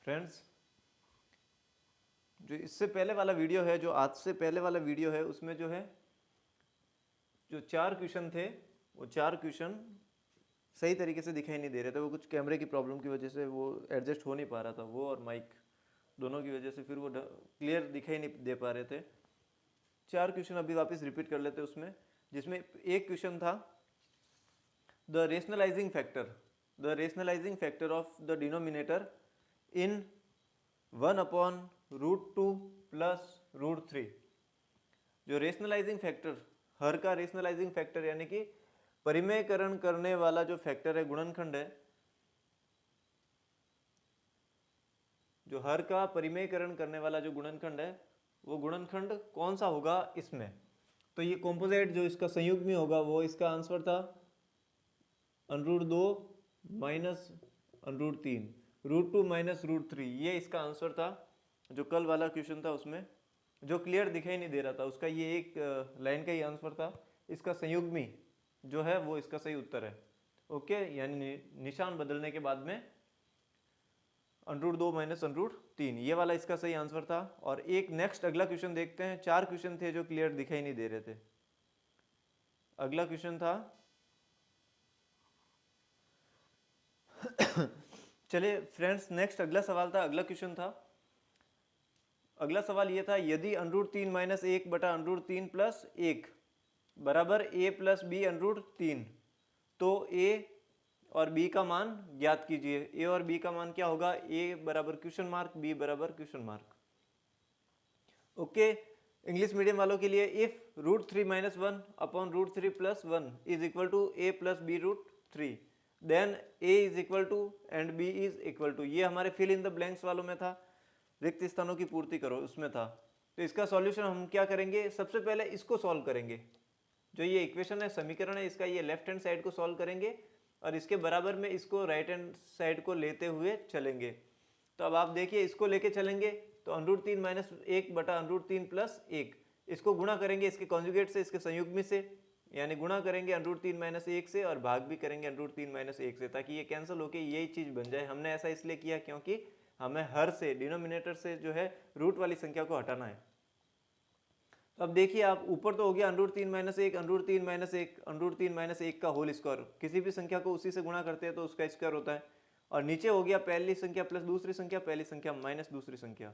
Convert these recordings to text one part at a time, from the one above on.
Friends, जो इससे पहले वाला वीडियो है, जो आज से पहले वाला वीडियो है, उसमें जो है जो 4 क्वेश्चन थे वो 4 क्वेश्चन सही तरीके से दिखाई नहीं दे रहे थे। वो कुछ कैमरे की प्रॉब्लम की वजह से वो एडजस्ट हो नहीं पा रहा था, वो और माइक दोनों की वजह से फिर वो क्लियर दिखाई नहीं दे पा रहे थे। 4 क्वेश्चन अभी वापस रिपीट कर लेते उसमें, जिसमें एक क्वेश्चन था the rationalising factor of the denominator in 1/√2 plus √3। जो रेशनलाइजिंग फैक्टर, हर का रेशनलाइजिंग फैक्टर यानी कि परिमेयकरण करने वाला जो फैक्टर है, गुणनखंड है, जो हर का परिमेयकरण करने वाला जो गुणनखंड है, वो गुणनखंड कौन सा होगा इसमें। तो ये कॉम्पोजिट जो इसका संयुग्मी होगा वो इसका आंसर था √2 माइनस √3, √2 माइनस √3, ये इसका आंसर था। जो कल वाला क्वेश्चन था उसमें जो क्लियर दिखाई नहीं दे रहा था, उसका ये एक लाइन का ही आंसर था। इसका संयुग्मी जो है वो इसका सही उत्तर है। ओके, यानी निशान बदलने के बाद में √2 माइनस √3, ये वाला इसका सही आंसर था। और एक नेक्स्ट अगला क्वेश्चन देखते हैं। 4 क्वेश्चन थे जो क्लियर दिखाई नहीं दे रहे थे। अगला क्वेश्चन था चलिए फ्रेंड्स, नेक्स्ट अगला सवाल था, अगला क्वेश्चन था। अगला सवाल ये था, यदि √3 माइनस 1 बटा √3 प्लस 1 बराबर a प्लस बी √3, तो a और b का मान ज्ञात कीजिए। a और b का मान क्या होगा? a बराबर क्वेश्चन मार्क, b बराबर question mark. Okay, English medium वालों के लिए, if √3 minus 1 upon √3 plus 1 is equal to a plus b √3, then a is equal to and b is equal to, ये हमारे फिल इन द ब्लैंक्स वालों में था, रिक्त स्थानों की पूर्ति करो उसमें था। तो इसका सॉल्यूशन हम क्या करेंगे? सबसे पहले इसको सॉल्व करेंगे। जो ये इक्वेशन है, समीकरण है, इसका ये लेफ्ट हैंड साइड को सॉल्व करेंगे और इसके बराबर में इसको राइट हैंड साइड को लेते हुए चलेंगे। तो अब आप देखिए, इसको लेके चलेंगे तो √3 माइनस 1 बटा √3 प्लस 1, इसको गुणा करेंगे इसके कॉन्जुगेट से, इसके संयुग्मी से, यानी गुणा करेंगे √3 माइनस 1 से और भाग भी करेंगे √3 माइनस 1 से, ताकि ये कैंसिल होके यही चीज़ बन जाए। हमने ऐसा इसलिए किया क्योंकि हमें हर से, डिनोमिनेटर से जो है रूट वाली संख्या को हटाना है। तो अब देखिए आप, ऊपर तो हो गया √3 माइनस 1, √3 माइनस 1, √3 माइनस 1 का होल स्क्वायर। किसी भी संख्या को उसी से गुणा करते हैं तो उसका स्क्वायर होता है। और नीचे हो गया पहली संख्या प्लस दूसरी संख्या, पहली संख्या माइनस दूसरी संख्या,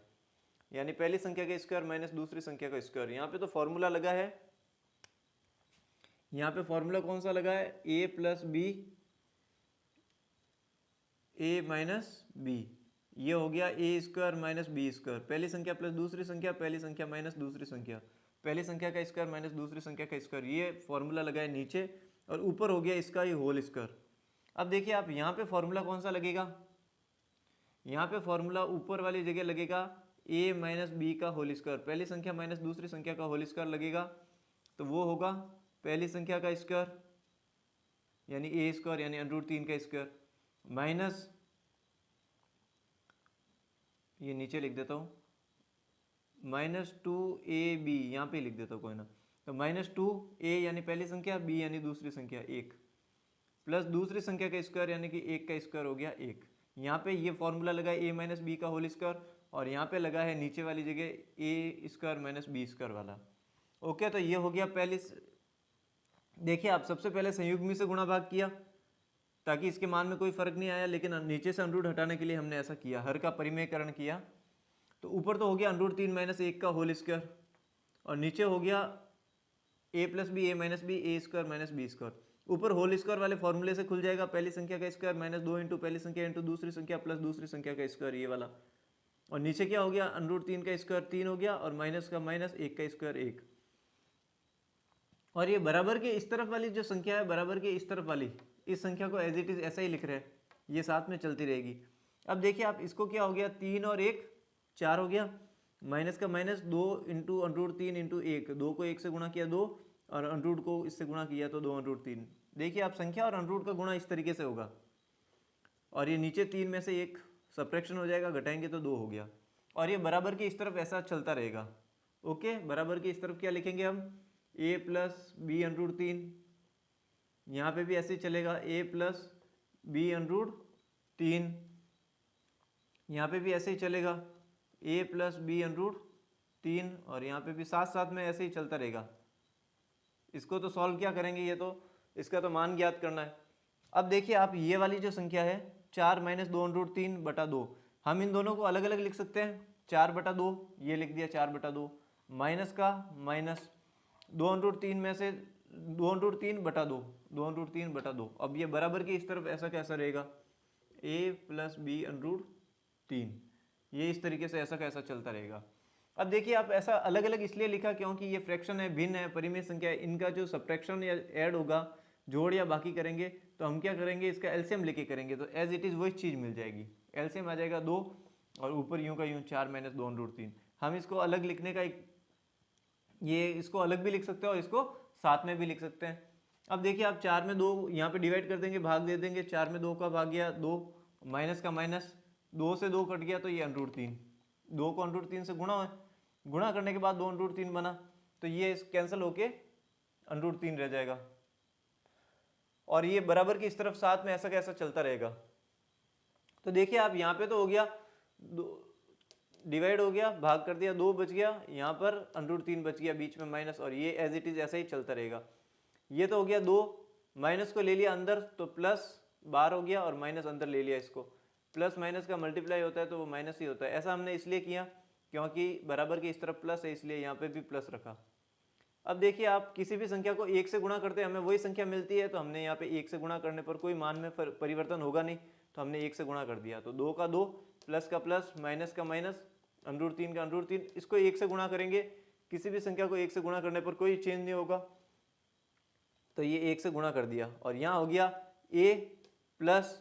यानी पहली संख्या का स्क्वायर माइनस दूसरी संख्या का स्क्वायर। यहाँ पे तो फॉर्मूला लगा है, यहाँ पे फॉर्मूला कौन सा लगा है? a plus b, a minus b, ये हो गया a square minus b square. पहली संख्या प्लस दूसरी संख्या, पहली संख्या माइनस दूसरी संख्या, पहली संख्या का स्क्वायर माइनस दूसरी संख्या का स्क्वायर, ये फॉर्मूला लगा है नीचे, और ऊपर हो गया इसका ये होल स्क्वायर। अब देखिए आप, यहाँ पे फॉर्मूला कौन सा लगेगा? यहाँ पे फॉर्मूला ऊपर वाली जगह लगेगा a माइनस बी का होल स्क्वायर, पहली संख्या माइनस दूसरी संख्या का होल स्क्वायर लगेगा, तो वो होगा पहली संख्या का स्क्वायर यानी a स्क्वायर यानी √3 का स्क्वायर, माइनस, ये नीचे लिख देता हूँ, -2ab, यहाँ पे लिख देता हूँ कोई ना, तो -2a यानी पहली संख्या, b यानी दूसरी संख्या 1, प्लस दूसरी संख्या का स्क्वायर यानी कि 1 का स्क्वायर हो गया 1। यहाँ पे ये फॉर्मूला लगा है a माइनस बी का होल स्क्वायर, और यहाँ पे लगा है नीचे वाली जगह a square minus b square वाला। ओके, तो ये हो गया पहली। देखिए आप, सबसे पहले संयुग्मी से गुणा भाग किया ताकि इसके मान में कोई फर्क नहीं आया, लेकिन नीचे से √ हटाने के लिए हमने ऐसा किया, हर का परिमेयकरण किया। तो ऊपर तो हो गया √3 माइनस 1 का होल स्क्वायर, और नीचे हो गया a plus b, a minus b, a square minus b square. ऊपर होल स्क्वायर वाले फॉर्मूले से खुल जाएगा, पहली संख्या का स्क्वायर माइनस 2 इंटू पहली संख्या इंटू दूसरी संख्या प्लस दूसरी संख्या का स्क्वायर, ये वाला। और नीचे क्या हो गया? √3 का स्क्वायर 3 हो गया, और माइनस का माइनस, 1 का स्क्वायर 1। और ये बराबर के इस तरफ वाली जो संख्या है, बराबर के इस तरफ वाली इस संख्या को एज इट इज ऐसा ही लिख रहे हैं, ये साथ में चलती रहेगी। अब देखिए आप, इसको क्या हो गया? 3 और 1 4 हो गया, माइनस का माइनस 2 इंटू √3 इंटू 1, 2 को 1 से गुणा किया 2, और √ को इससे गुणा किया तो 2 √3। देखिए आप, संख्या और √ का गुणा इस तरीके से होगा, और ये नीचे 3 में से 1 सब्ट्रैक्शन हो जाएगा, घटाएंगे तो 2 हो गया, और ये बराबर की इस तरफ ऐसा चलता रहेगा। ओके, बराबर की इस तरफ क्या लिखेंगे हम? a प्लस बी √3, यहाँ पे भी ऐसे ही चलेगा, a प्लस बी √3। यहाँ पे भी ऐसे ही चलेगा, a प्लस बी अंडर 3, और यहाँ पे भी साथ साथ में ऐसे ही चलता रहेगा। इसको तो सॉल्व क्या करेंगे, ये तो इसका तो मान ज्ञात करना है। अब देखिए आप ये वाली जो संख्या है 4 माइनस 2/3/2, हम इन दोनों को अलग अलग लिख सकते हैं। 4/2 ये लिख दिया, 4/2 माइनस का माइनस 2/3 में से 2/3/2, 2/3/2। अब ये बराबर की इस तरफ ऐसा कैसा रहेगा, a प्लस बी अंडर 3, ये इस तरीके से ऐसा कैसा चलता रहेगा। अब देखिए आप ऐसा अलग अलग इसलिए लिखा क्योंकि ये फ्रैक्शन है, भिन्न है, परिमेय संख्या है, इनका जो सब्ट्रैक्शन या ऐड होगा, जोड़ या बाकी करेंगे तो हम क्या करेंगे, इसका एलसीएम लेके करेंगे तो एज इट इज़ वही चीज़ मिल जाएगी। एलसीएम आ जाएगा 2 और ऊपर यूं का यूं 4 माइनस 2/3। हम इसको अलग लिखने का ये इसको अलग भी लिख सकते हैं और इसको साथ में भी लिख सकते हैं। अब देखिए आप 4 में 2 यहाँ पे डिवाइड कर देंगे, भाग दे देंगे, 4 में 2 का भाग गया 2, माइनस का माइनस, 2 से 2 कट गया तो ये √3, 2 को √3 से गुणा है, गुणा करने के बाद 2/3 बना तो ये कैंसिल होके √3 रह जाएगा, और ये बराबर की इस तरफ साथ में ऐसा कैसा चलता रहेगा। तो देखिए आप यहाँ पे तो हो गया, डिवाइड हो गया, भाग कर दिया, 2 बच गया, यहाँ पर √3 बच गया, बीच में माइनस, और ये एज इट इज ऐसा ही चलता रहेगा। ये तो हो गया 2, माइनस को ले लिया अंदर तो प्लस बाहर हो गया, और माइनस अंदर ले लिया, इसको प्लस माइनस का मल्टीप्लाई होता है तो वो माइनस ही होता है। ऐसा हमने इसलिए किया क्योंकि बराबर की इस तरफ प्लस है, इसलिए यहाँ पे भी प्लस रखा। अब देखिए आप किसी भी संख्या को 1 से गुणा करते हैं, हमें वही संख्या मिलती है, तो हमने यहाँ पे 1 से गुणा करने पर कोई मान में परिवर्तन होगा नहीं, तो हमने 1 से गुणा कर दिया। तो 2 का 2, प्लस का प्लस, माइनस का माइनस, √3 का √3, इसको 1 से गुणा करेंगे, किसी भी संख्या को 1 से गुणा करने पर कोई चेंज नहीं होगा, तो ये 1 से गुणा कर दिया। और यहाँ हो गया a प्लस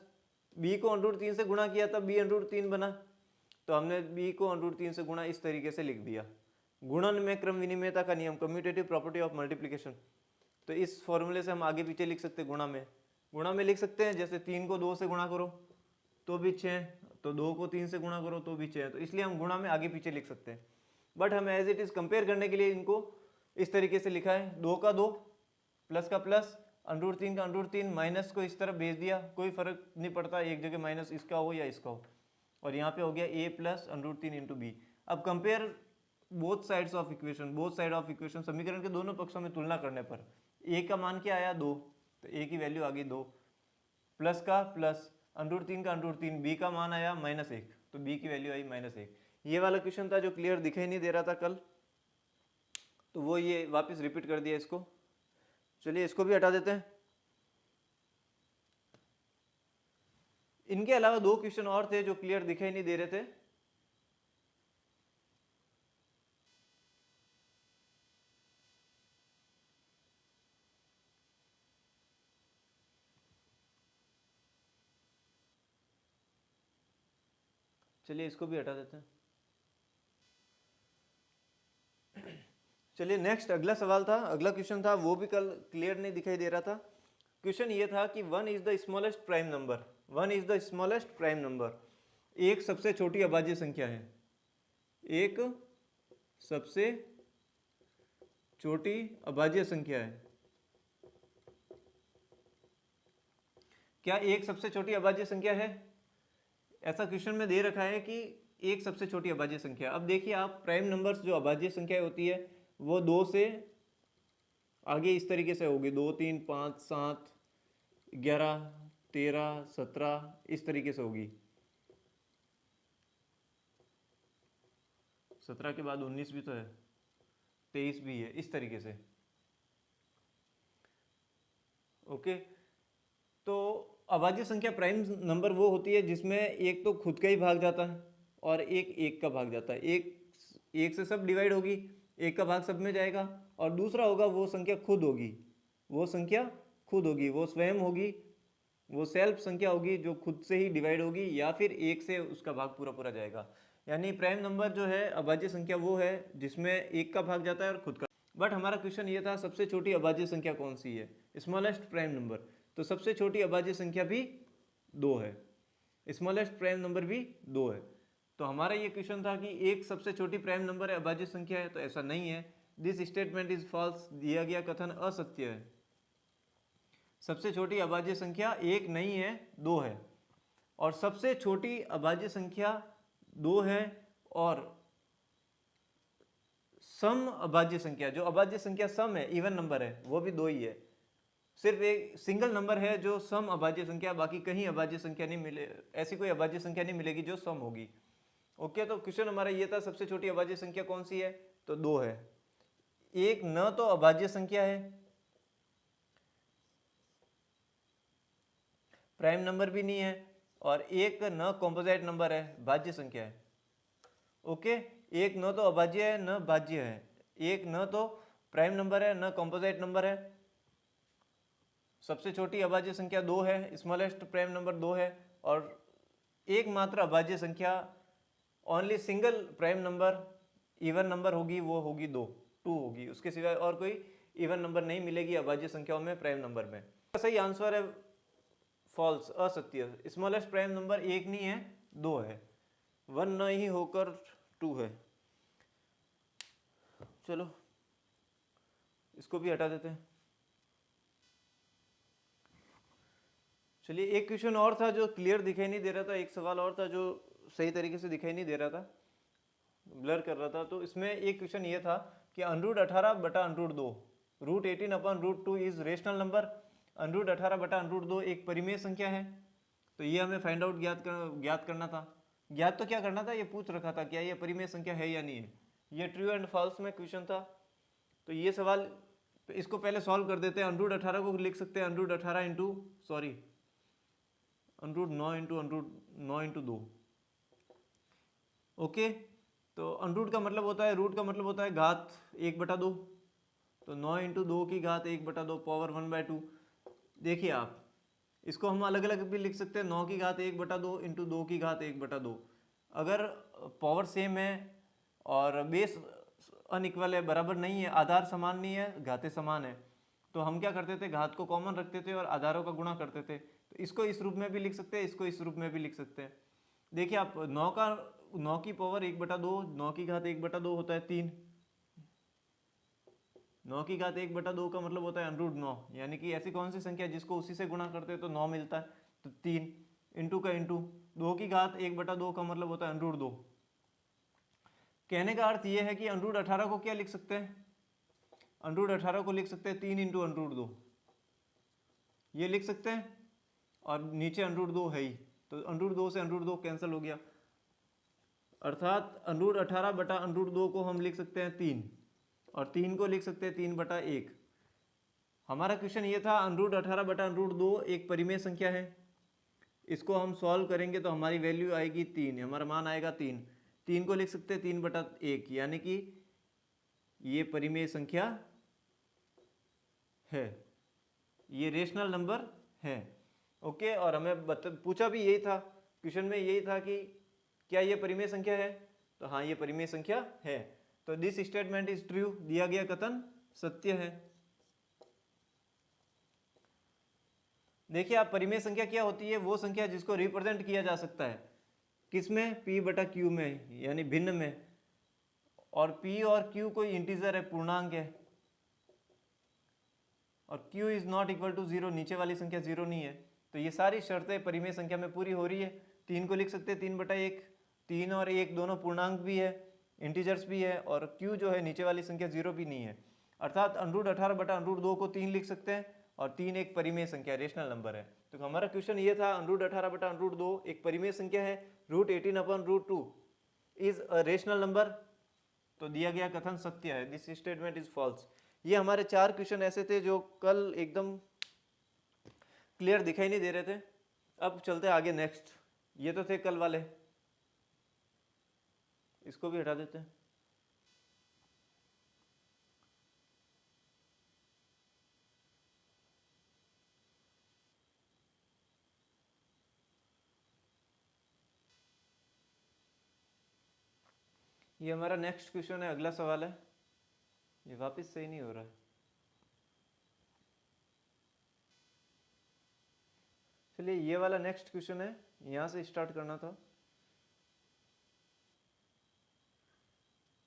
b को √3 से गुणा किया तब b √3 बना, तो हमने b को √3 से गुणा इस तरीके से लिख दिया। गुणन में क्रम विनिमयता का नियम, कम्यूटेटिव प्रॉपर्टी ऑफ मल्टीप्लिकेशन, तो इस फॉर्मूले से हम आगे पीछे लिख सकते हैं। गुणा में लिख सकते हैं, जैसे 3 को 2 से गुणा करो तो भी 6, तो 2 को 3 से गुणा करो तो भी 6, तो इसलिए हम गुणा में आगे पीछे लिख सकते हैं। बट हमें एज इट इज कंपेयर करने के लिए इनको इस तरीके से लिखा है, 2 का 2, प्लस का प्लस, √3 का √3, माइनस को इस तरफ भेज दिया, कोई फर्क नहीं पड़ता, एक जगह माइनस इसका हो या इसका हो, और यहाँ पे हो गया a प्लस √3 इंटू बी। अब compare both sides of equation, both side of equation, समीकरण के दोनों पक्षों में तुलना करने पर a का मान क्या आया 2, तो a की वैल्यू आ गई 2, प्लस का प्लस, √3 का √3, b का मान आया -1, तो b की वैल्यू आई -1। ये वाला क्वेश्चन था जो क्लियर दिखाई नहीं दे रहा था कल, तो वो ये वापस रिपीट कर दिया इसको। चलिए इसको भी हटा देते हैं। इनके अलावा 2 क्वेश्चन और थे जो क्लियर दिखाई नहीं दे रहे थे। चलिए इसको भी हटा देते हैं। चलिए नेक्स्ट अगला सवाल था, अगला क्वेश्चन था, वो भी कल क्लियर नहीं दिखाई दे रहा था। क्वेश्चन ये था कि 1 is the smallest prime number, 1 is the smallest prime number, एक सबसे छोटी अभाज्य संख्या है, एक सबसे छोटी अभाज्य संख्या है। क्या एक सबसे छोटी अभाज्य संख्या है? ऐसा क्वेश्चन में दे रखा है कि एक सबसे छोटी अभाज्य संख्या। अब देखिए आप प्राइम नंबर्स जो अभाज्य संख्या होती है वो 2 से आगे इस तरीके से होगी, 2, 3, 5, 7, 11, 13, 17 इस तरीके से होगी। 17 के बाद 19 भी तो है, 23 भी है, इस तरीके से। ओके, तो अभाज्य संख्या प्राइम नंबर वो होती है जिसमें एक तो खुद का ही भाग जाता है और एक का भाग जाता है। एक से सब डिवाइड होगी, एक का भाग सब में जाएगा, और दूसरा होगा वो संख्या खुद होगी, वो संख्या खुद होगी, वो स्वयं होगी, वो सेल्फ संख्या होगी जो खुद से ही डिवाइड होगी, या फिर एक से उसका भाग पूरा पूरा जाएगा। यानी प्राइम नंबर जो है अभाज्य संख्या वो है जिसमें एक का भाग जाता है और खुद का। बट हमारा क्वेश्चन ये था सबसे छोटी अभाज्य संख्या कौन सी है, स्मॉलेस्ट प्राइम नंबर, तो सबसे छोटी अभाज्य संख्या भी 2 है, स्मॉलेस्ट प्राइम नंबर भी 2 है। तो हमारा ये क्वेश्चन था कि एक सबसे छोटी प्राइम नंबर है अभाज्य संख्या है, तो ऐसा नहीं है, दिस स्टेटमेंट इज फॉल्स, दिया गया कथन असत्य है। सबसे छोटी अभाज्य संख्या एक नहीं है, 2 है, और सबसे छोटी अभाज्य संख्या 2 है, और सम अभाज्य संख्या, जो अभाज्य संख्या सम है, इवन नंबर है, वो भी 2 ही है। सिर्फ एक सिंगल नंबर है जो सम अभाज्य संख्या, बाकी कहीं अभाज्य संख्या नहीं मिले, ऐसी कोई अभाज्य संख्या नहीं मिलेगी जो सम होगी। ओके, तो क्वेश्चन हमारा ये था, सबसे छोटी अभाज्य संख्या कौन सी है, तो 2 है। एक न तो अभाज्य संख्या है, प्राइम नंबर भी नहीं है, और एक न कॉम्पोजिट नंबर है, भाज्य संख्या है। ओके, एक न तो अभाज्य है न भाज्य है, एक न तो प्राइम नंबर है न कॉम्पोजिट नंबर है, सबसे छोटी अभाज्य संख्या 2 है, स्मॉलेस्ट प्राइम नंबर 2 है, और एकमात्र अभाज्य संख्या only single prime number even number होगी, वो होगी 2 होगी, उसके सिवाय और कोई इवन नंबर नहीं मिलेगी अभाज्य संख्याओं में प्राइम नंबर में। सही आंसर है फॉल्स, असत्य। स्मॉलेस्ट प्राइम नंबर 1 नहीं है, 2 है, 1 नहीं होकर 2 है। चलो इसको भी हटा देते हैं। चलिए, एक क्वेश्चन और था जो क्लियर दिखाई नहीं दे रहा था, एक सवाल और था जो सही तरीके से दिखाई नहीं दे रहा था, ब्लर कर रहा था। तो इसमें एक क्वेश्चन ये था कि √18 बटा √2, √18 अपन √2 इज रेशनल नंबर। √18 बटा √2 एक परिमेय संख्या है, तो ये हमें फाइंड आउट ज्ञात करना था। ज्ञात तो क्या करना था, ये पूछ रखा था क्या ये परिमेय संख्या है या नहीं है। ये ट्रू एंड फॉल्स में क्वेश्चन था। तो ये सवाल, इसको पहले सॉल्व कर देते हैं। √18 को लिख सकते हैं √18 into sorry √9 into √9 into 2। Okay, तो √ का मतलब होता है, रूट का मतलब होता है घात 1/2, तो 9 इंटू 2 की घात 1/2 पावर 1/2। देखिए आप इसको हम अलग अलग भी लिख सकते हैं, 9 की घात 1/2 इंटू 2 की घात 1/2। अगर पावर सेम है और बेस अनइक्वल है, बराबर नहीं है, आधार समान नहीं है, घातें समान है, तो हम क्या करते थे, घात को कॉमन रखते थे और आधारों का गुणा करते थे। तो इसको इस रूप में भी लिख सकते हैं, इसको इस रूप में भी लिख सकते हैं। देखिए आप 9 की पावर 1/2, 9 की घात 1/2 होता है 3, 9 की घात 1/2 का मतलब होता है √9, यानी कि ऐसी कौन सी संख्या जिसको उसी से गुणा करते हैं तो 9 मिलता है, तो 3 इंटू का इंटू 2 की घात 1/2 का मतलब होता है √2। कहने का अर्थ यह है कि √18 को क्या लिख सकते हैं, √18 को लिख सकते हैं 3 इंटू √2, ये लिख सकते हैं, और नीचे √2 है ही, तो √2 से √2 कैंसिल हो गया, अर्थात √18 बटा √2 को हम लिख सकते हैं 3, और 3 को लिख सकते हैं 3/1। हमारा क्वेश्चन ये था, √18 बटा √2 एक परिमेय संख्या है, इसको हम सॉल्व करेंगे तो हमारी वैल्यू आएगी 3, हमारा मान आएगा 3। 3 को लिख सकते हैं 3/1, यानी कि ये परिमेय संख्या है, ये रेशनल नंबर है। ओके, और हमें पूछा भी यही था, क्वेश्चन में यही था कि क्या ये परिमेय संख्या है, तो हाँ ये परिमेय संख्या है। तो दिस स्टेटमेंट इज ट्रू, दिया गया कथन सत्य है। देखिए आप, परिमेय संख्या क्या होती है, वो संख्या जिसको रिप्रेजेंट किया जा सकता है, किसमें, p/q में, यानी भिन्न में, और p और q कोई इंटीजर है, पूर्णांक है, और q is not equal to 0, नीचे वाली संख्या 0 नहीं है। तो ये सारी शर्तें परिमेय संख्या में पूरी हो रही है। 3 को लिख सकते हैं 3/1, 3 और 1 दोनों पूर्णांक भी है, इंटीजर्स भी है, और q जो है नीचे वाली संख्या 0 भी नहीं है, अर्थात √18 बटा √2 को 3 लिख सकते हैं, और 3 एक परिमेय संख्या, रेशनल नंबर है। तो हमारा क्वेश्चन ये था, √18 बटा √2 एक परिमेय संख्या है, √18/√2 इज अ रेशनल नंबर, तो दिया गया कथन सत्य है, दिस स्टेटमेंट इज फॉल्स। ये हमारे 4 क्वेश्चन ऐसे थे जो कल एकदम क्लियर दिखाई नहीं दे रहे थे। अब चलते हैं आगे नेक्स्ट, ये तो थे कल वाले, इसको भी हटा देते हैं। ये हमारा नेक्स्ट क्वेश्चन है, अगला सवाल है, ये वापस सही नहीं हो रहा है। चलिए ये वाला नेक्स्ट क्वेश्चन है, यहाँ से स्टार्ट करना था।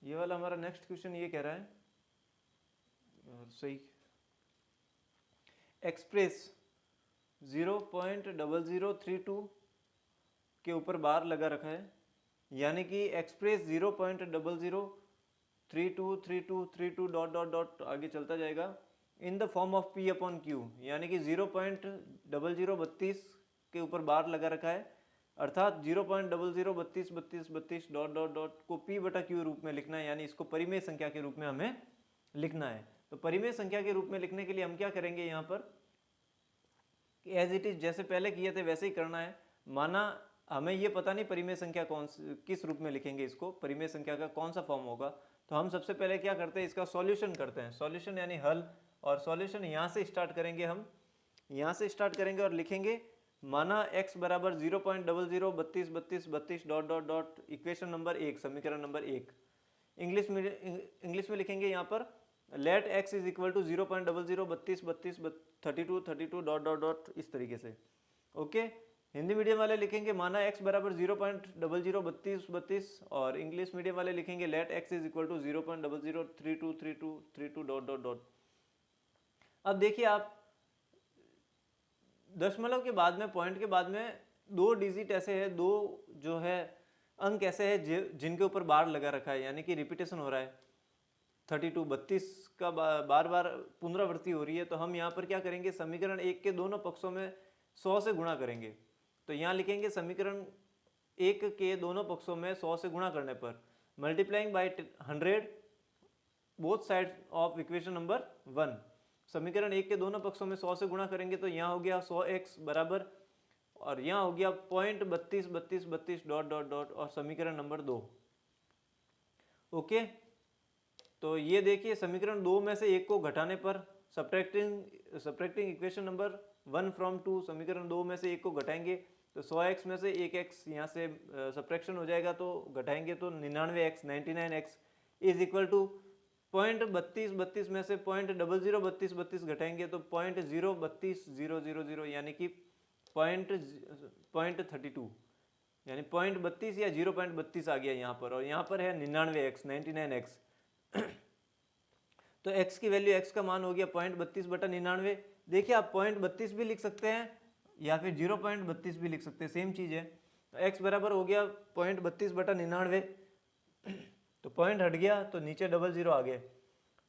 ये वाला हमारा नेक्स्ट क्वेश्चन ये कह रहा है, और सही, एक्सप्रेस 0.0032 के ऊपर बार लगा रखा है, यानी कि एक्सप्रेस 0.00323232 डॉट डॉट डॉट आगे चलता जाएगा इन the form of P upon Q, यानी कि 0.0032 के ऊपर बार लगा रखा है, अर्थात 0.00323232 डॉट डॉट डॉट को P बटा Q रूप में लिखना है, यानी इसको परिमेय संख्या के रूप में हमें लिखना है। तो परिमेय संख्या के रूप में लिखने के लिए हम क्या करेंगे, यहाँ पर एज इट इज जैसे पहले किए थे वैसे ही करना है। माना हमें ये पता नहीं परिमेय संख्या किस रूप में लिखेंगे, इसको परिमेय संख्या का कौन सा फॉर्म होगा, तो हम सबसे पहले क्या करते हैं, इसका सॉल्यूशन करते हैं, सॉल्यूशन यानी हल। और सॉल्यूशन यहाँ से स्टार्ट करेंगे, हम यहाँ से स्टार्ट करेंगे और लिखेंगे माना x बराबर 0.00323232 dot dot dot equation number 1, समीकरण नंबर 1। इंग्लिश में लिखेंगे यहाँ पर let x is equal to 0.00323232 dot dot dot, इस तरीके से। ओके, हिंदी मीडियम वाले लिखेंगे माना x बराबर 0.003232, और इंग्लिश मीडियम वाले लिखेंगे let x is equal to 0.00323232 dot dot dot. अब देखिए आप, दशमलव के बाद में, पॉइंट के बाद में दो डिजिट ऐसे है, दो जो है अंक ऐसे है जिनके ऊपर बार लगा रखा है, यानी कि रिपीटेशन हो रहा है। 32 का बार बार पुनरावृत्ति हो रही है। तो हम यहाँ पर क्या करेंगे, समीकरण 1 के दोनों पक्षों में 100 से गुणा करेंगे। तो यहाँ लिखेंगे समीकरण 1 के दोनों पक्षों में 100 से गुणा करने पर multiplying by 100 both side of equation number 1। समीकरण 1 के दोनों पक्षों में 100 से गुणा करेंगे तो यहाँ हो गया 100x बराबर, और यहाँ हो गया 0.323232 डॉट डॉट डॉट, और समीकरण नंबर 2। ओके, तो ये देखिए समीकरण 2 में से एक को घटाने पर सब्ट्रैक्टिंग इक्वेशन नंबर 1 फ्रॉम 2, समीकरण 2 में से एक को घटाएंगे तो 100x में से 1x यहाँ से सब्ट्रैक्शन हो जाएगा, तो घटाएंगे तो 99x 99x is equal to 0.3232 में से 0.003232 घटाएंगे तो 0.032000, यानी कि 0.32, यानी 0.32 या 0.32 आ गया यहाँ पर, और यहाँ पर है 99x 99x। तो x की वैल्यू, x का मान हो गया 0.32 बटा 99। देखिए आप 0.32 भी लिख सकते हैं या फिर 0.32 भी लिख सकते हैं, सेम चीज़ है। तो x बराबर हो गया 0.32 बटा 99, तो पॉइंट हट गया तो नीचे 00 आ गए,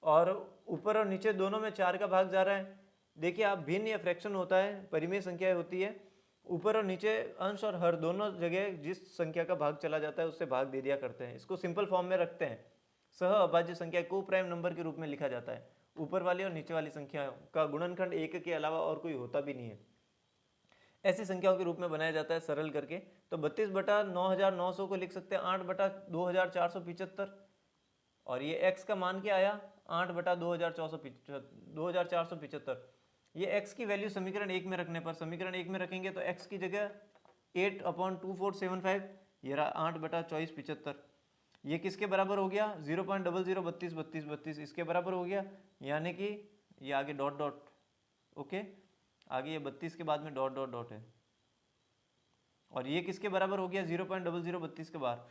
और ऊपर और नीचे दोनों में 4 का भाग जा रहा है। देखिए आप भिन्न या फ्रैक्शन होता है, परिमेय संख्या होती है, ऊपर और नीचे अंश और हर दोनों जगह जिस संख्या का भाग चला जाता है उससे भाग दे दिया करते हैं। इसको सिंपल फॉर्म में रखते हैं, सह अभाज्य संख्या को प्राइम नंबर के रूप में लिखा जाता है। ऊपर वाली और नीचे वाली संख्या का गुणनखंड 1 के अलावा और कोई होता भी नहीं है, ऐसी संख्याओं के रूप में बनाया जाता है सरल करके। तो 32 बटा 9900 को लिख सकते हैं 8 बटा 2475, और ये x का मान क्या आया 8 बटा 2475। ये x की वैल्यू समीकरण 1 में रखने पर, समीकरण 1 में रखेंगे तो x की जगह 8/2475, ये रहा 8 बटा 2475। ये किसके बराबर हो गया 0.00323232 इसके बराबर हो गया, यानी कि ये आगे डॉट डॉट। ओके, आगे ये 32 के बाद में डॉट डॉट डॉट है, और ये किसके बराबर हो गया 0.0032 के बार।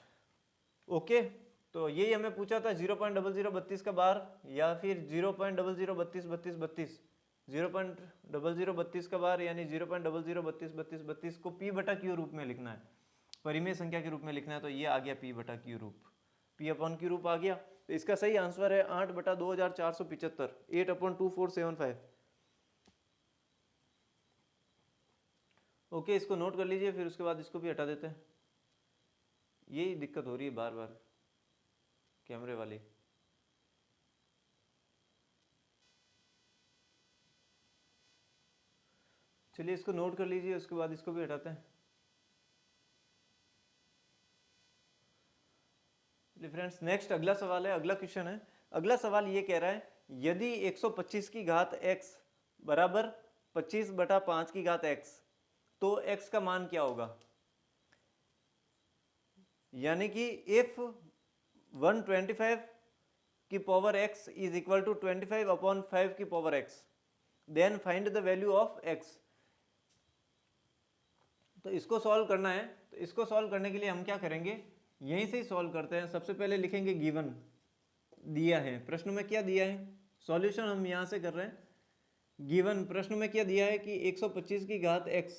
ओके, तो यही हमें पूछा था 0.0032 का बार या फिर 0.003232, 0.0032 का बार यानी 0.00323232 को P बटा Q रूप में लिखना है, परिमेय संख्या के रूप में लिखना है। तो ये आ गया P बटा Q रूप, P अपॉन Q रूप आ गया। तो इसका सही आंसर है 8 बटा 2475, 8/2475। ओके, इसको नोट कर लीजिए, फिर उसके बाद इसको भी हटा देते हैं। यही दिक्कत हो रही है बार बार कैमरे वाली। चलिए इसको नोट कर लीजिए, उसके बाद इसको भी हटाते हैं। फ्रेंड्स नेक्स्ट अगला सवाल है, अगला क्वेश्चन है। अगला सवाल ये कह रहा है यदि 125 की घात x बराबर 25 बटा 5 की घात x, तो x का मान क्या होगा। यानी कि इफ 125 की power x is equal to 25/5 की power x, then find the value of x। तो इसको सॉल्व करना है, तो इसको सॉल्व करने के लिए हम क्या करेंगे, यहीं से ही सॉल्व करते हैं। सबसे पहले लिखेंगे गिवन, दिया है प्रश्न में क्या दिया है, सॉल्यूशन हम यहाँ से कर रहे हैं। गिवन प्रश्न में क्या दिया है कि 125 की घात x,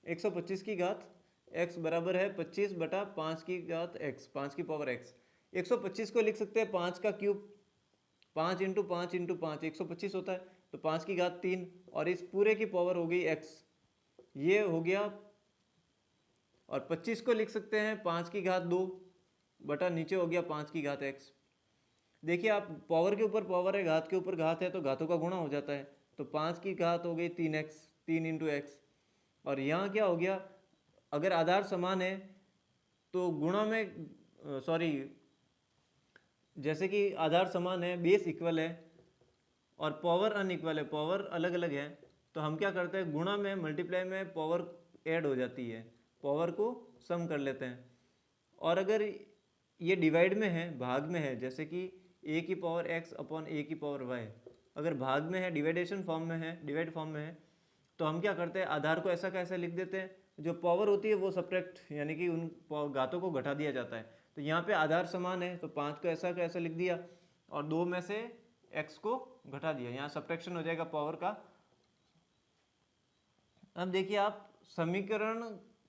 125 की घात x बराबर है 25 बटा 5 की घात x, 5 की पावर x। 125 को लिख सकते हैं 5 का क्यूब, 5 इंटू 5 इंटू 5 125 होता है, तो 5 की घात 3 और इस पूरे की पावर हो गई x, ये हो गया। और 25 को लिख सकते हैं 5 की घात 2 बटा नीचे हो गया 5 की घात x। देखिए आप पावर के ऊपर पावर है, घात के ऊपर घात है, तो घातों का गुणा हो जाता है, तो 5 की घात हो गई 3x, 3 इंटू एक्स। और यहाँ क्या हो गया, अगर आधार समान है तो गुणा में सॉरी जैसे कि आधार समान है, बेस इक्वल है और पावर अनइक्वल है, पावर अलग अलग है, तो हम क्या करते हैं गुणा में मल्टीप्लाई में पावर ऐड हो जाती है, पावर को सम कर लेते हैं। और अगर ये डिवाइड में है, भाग में है, जैसे कि a की पावर x अपॉन a की पावर y, अगर भाग में है, डिवाइडेशन फॉर्म में है, डिवाइड फॉर्म में है, तो हम क्या करते हैं आधार को ऐसा कैसे लिख देते हैं, जो पावर होती है वो सब्ट्रैक्ट यानी कि उन घातों को घटा दिया जाता है। तो यहाँ पे आधार समान है तो 5 को ऐसा कैसे लिख दिया और 2 में से x को घटा दिया, यहाँ सब्ट्रैक्शन हो जाएगा पावर का। अब देखिए आप समीकरण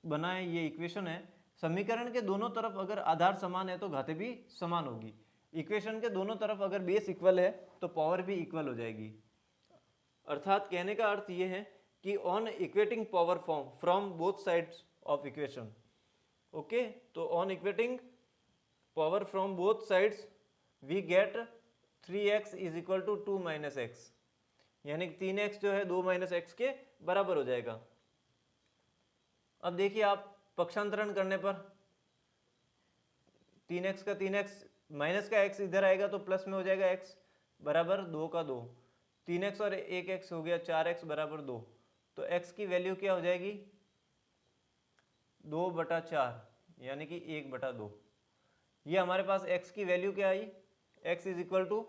बनाए, ये इक्वेशन है, समीकरण के दोनों तरफ अगर आधार समान है तो घातें भी समान होगी, इक्वेशन के दोनों तरफ अगर बेस इक्वल है तो पावर भी इक्वल हो जाएगी। अर्थात कहने का अर्थ ये है कि on equating power form from both sides of equation, okay, तो on equating power from both sides we get 3x is equal to 2 minus x, यानी 3x जो है 2 माइनस एक्स के बराबर हो जाएगा। अब देखिए आप पक्षांतरण करने पर 3x का 3x माइनस का x इधर आएगा तो प्लस में हो जाएगा x बराबर 2 का 2, 3x और 1x हो गया 4x बराबर 2, तो x की वैल्यू क्या हो जाएगी 2 बटा 4 यानी कि 1 बटा 2। ये हमारे पास x की वैल्यू क्या आई, x is equal to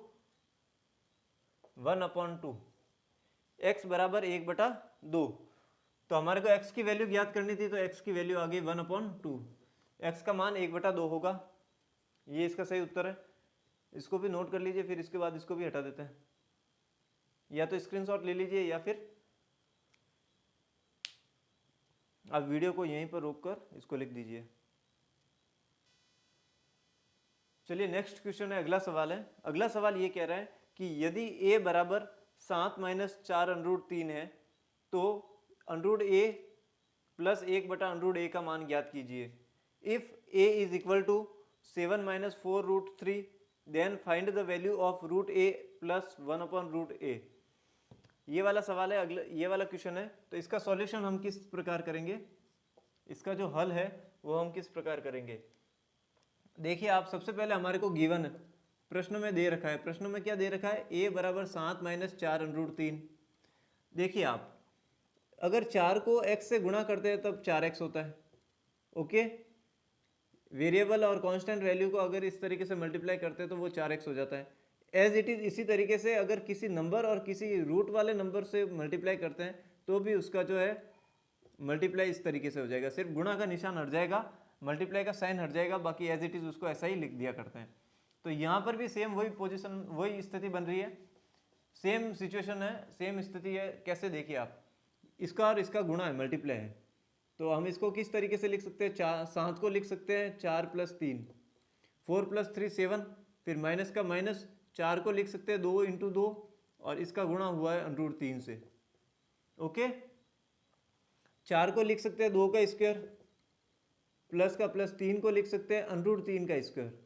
1 upon 2, x बराबर 1 बटा 2, तो हमारे को x की वैल्यू ज्ञात करनी थी, तो x की वैल्यू आ गई 1 अपॉन 2, x का मान 1 बटा 2 होगा, ये इसका सही उत्तर है। इसको भी नोट कर लीजिए, फिर इसके बाद इसको भी हटा देते हैं, या तो स्क्रीनशॉट ले लीजिए या फिर आप वीडियो को यहीं पर रोककर इसको लिख दीजिए। चलिए नेक्स्ट क्वेश्चन है, अगला सवाल है। अगला सवाल ये कह रहा है कि यदि a बराबर 7 माइनस 4 अंडरूट 3 है तो अंडरूट a प्लस 1 बटा अंडरूट a का मान ज्ञात कीजिए। If a is equal to 7 minus 4 root 3 then find the value of root a plus 1 upon root a। ये वाला सवाल है, अगला ये वाला क्वेश्चन है, तो इसका सॉल्यूशन हम किस प्रकार करेंगे, इसका जो हल है वो हम किस प्रकार करेंगे। देखिए आप सबसे पहले हमारे को गिवन प्रश्न में दे रखा है, प्रश्न में क्या दे रखा है, a बराबर 7 माइनस 4 अंडरूट 3। देखिए आप अगर 4 को x से गुणा करते हैं तब 4x होता है, ओके, वेरिएबल और कांस्टेंट वैल्यू को अगर इस तरीके से मल्टीप्लाई करते हैं तो वो 4x हो जाता है। एज इट इज़ इसी तरीके से अगर किसी नंबर और किसी रूट वाले नंबर से मल्टीप्लाई करते हैं तो भी उसका जो है मल्टीप्लाई इस तरीके से हो जाएगा, सिर्फ गुणा का निशान हट जाएगा, मल्टीप्लाई का साइन हट जाएगा, बाकी एज इट इज़ उसको ऐसा ही लिख दिया करते हैं। तो यहाँ पर भी सेम वही पोजीशन, वही स्थिति बन रही है, सेम सिचुएशन है, सेम स्थिति है। कैसे, देखिए आप इसका और इसका गुणा है, मल्टीप्लाई है, तो हम इसको किस तरीके से लिख सकते हैं, 7 को लिख सकते हैं 4 प्लस 3, 4 प्लस 3 7, फिर माइनस का माइनस, 4 को लिख सकते हैं 2 इंटू 2 और इसका गुणा हुआ है अंडरूट 3 से, ओके। 4 को लिख सकते हैं 2 का स्क्वायर, प्लस का प्लस, 3 को लिख सकते हैं अंडरूट 3 का स्क्वायर,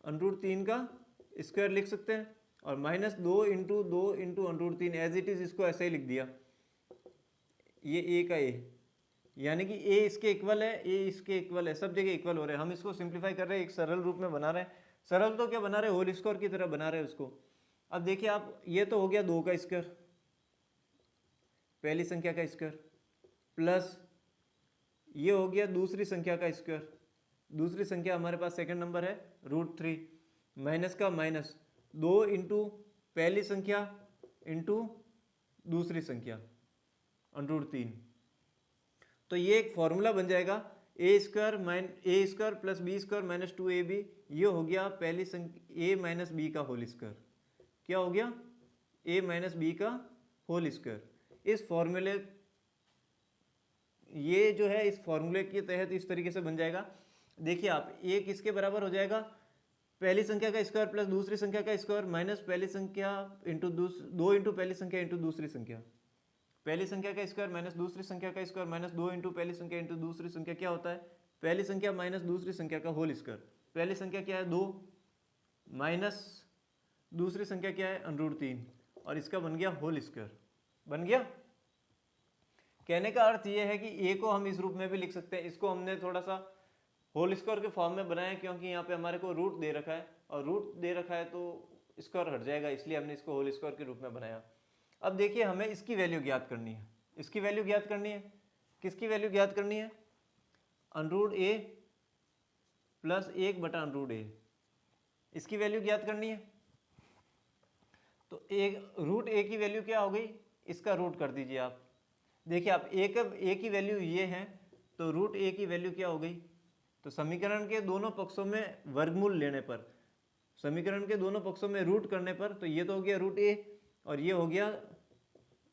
अंडरूट 3 का स्क्वायर लिख सकते हैं, और minus 2 into under root 3 as it is इसको ऐसे ही लिख दिया, ये a का a, यानी कि a इसके इक्वल है, a इसके इक्वल है, सब जगह इक्वल हो रहे हैं। हम इसको सिंप्लीफाई कर रहे हैं, एक सरल रूप में बना रहे हैं, सरल तो क्या बना रहे हैं, होल स्क्वायर की तरह बना रहे हैं उसको। अब देखिए आप, ये तो हो गया 2 का स्क्वायर, पहली संख्या का स्क्वायर, प्लस ये हो गया दूसरी संख्या का स्क्वायर, दूसरी संख्या हमारे पास सेकंड नंबर है रूट 3, माइनस का माइनस, 2 इंटू पहली संख्या इंटू दूसरी संख्या अंडरूट 3। तो ये एक फॉर्मूला बन जाएगा, a square plus b square minus 2ab, ये हो गया पहली संख्या a माइनस बी का होल स्क्वायर, क्या हो गया a माइनस बी का होल स्क्वायर। इस फॉर्मूले, ये जो है इस फॉर्मूले के तहत इस तरीके से बन जाएगा। देखिए आप, एक इसके बराबर हो जाएगा पहली संख्या का स्क्वायर प्लस दूसरी संख्या का स्क्वायर माइनस पहली संख्या इंटू दो इंटू पहली संख्या इंटू दूसरी संख्या। पहली संख्या का स्क्वायर माइनस दूसरी संख्या का स्क्वायर माइनस दो इंटू पहली संख्या इंटू दूसरी संख्या क्या होता है? पहली संख्या माइनस दूसरी संख्या का होल स्क्वायर। पहली संख्या क्या है? 2 माइनस दूसरी संख्या क्या है? √3, और इसका बन गया होल स्क्वायर। बन गया। कहने का अर्थ यह है कि ए को हम इस रूप में भी लिख सकते हैं। इसको हमने थोड़ा सा होल स्क्वायर के फॉर्म में बनाया क्योंकि यहाँ पे हमारे को रूट दे रखा है, और रूट दे रखा है तो स्क्वायर हट जाएगा, इसलिए हमने इसको होल स्क्वायर के रूप में बनाया। अब देखिए हमें इसकी वैल्यू ज्ञात करनी है। इसकी वैल्यू ज्ञात करनी है। किसकी वैल्यू ज्ञात करनी है? √a प्लस 1/√a, इसकी वैल्यू ज्ञात करनी है। तो √a की वैल्यू क्या हो गई? इसका रूट कर दीजिए आप। देखिए आप, a की वैल्यू ये है, तो √a की वैल्यू क्या हो गई? तो समीकरण के दोनों पक्षों में वर्गमूल लेने पर, समीकरण के दोनों पक्षों में रूट करने पर, तो ये तो हो गया √a और ये हो गया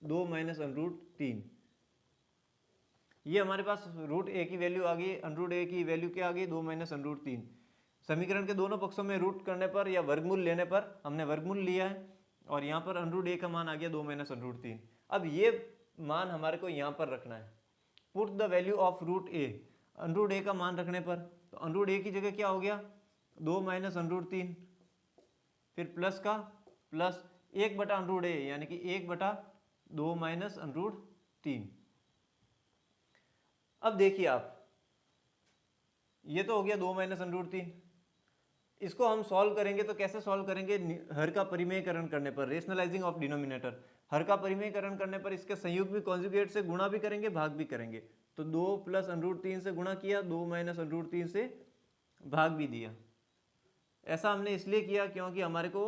2 माइनस √3। ये हमारे पास √a की वैल्यू आ गई, √a की वैल्यू क्या आ गई? 2 माइनस √3। समीकरण के दोनों पक्षों में रूट करने पर या वर्गमूल लेने पर हमने वर्गमूल लिया है, और यहाँ पर √a का मान आ गया 2 माइनस √3। अब ये मान हमारे को यहाँ पर रखना है। Put the value of √a, √a का मान रखने पर, तो √a की जगह क्या हो गया? 2 माइनस √3, फिर प्लस का प्लस 1/√a, यानी कि 1/2 माइनस √3। अब देखिए आप, ये तो हो गया 2 माइनस √3। इसको हम सॉल्व करेंगे तो कैसे सॉल्व करेंगे? हर का परिमेयकरण करने पर, रेशनलाइजिंग ऑफ डिनोमिनेटर। हर का परिमेयकरण करने पर इसके संयुग्म भी कॉन्जुगेट से गुणा भी करेंगे, भाग भी करेंगे। तो 2 प्लस √3 से गुणा किया, 2 माइनस √3 से भाग भी दिया। ऐसा हमने इसलिए किया क्योंकि हमारे को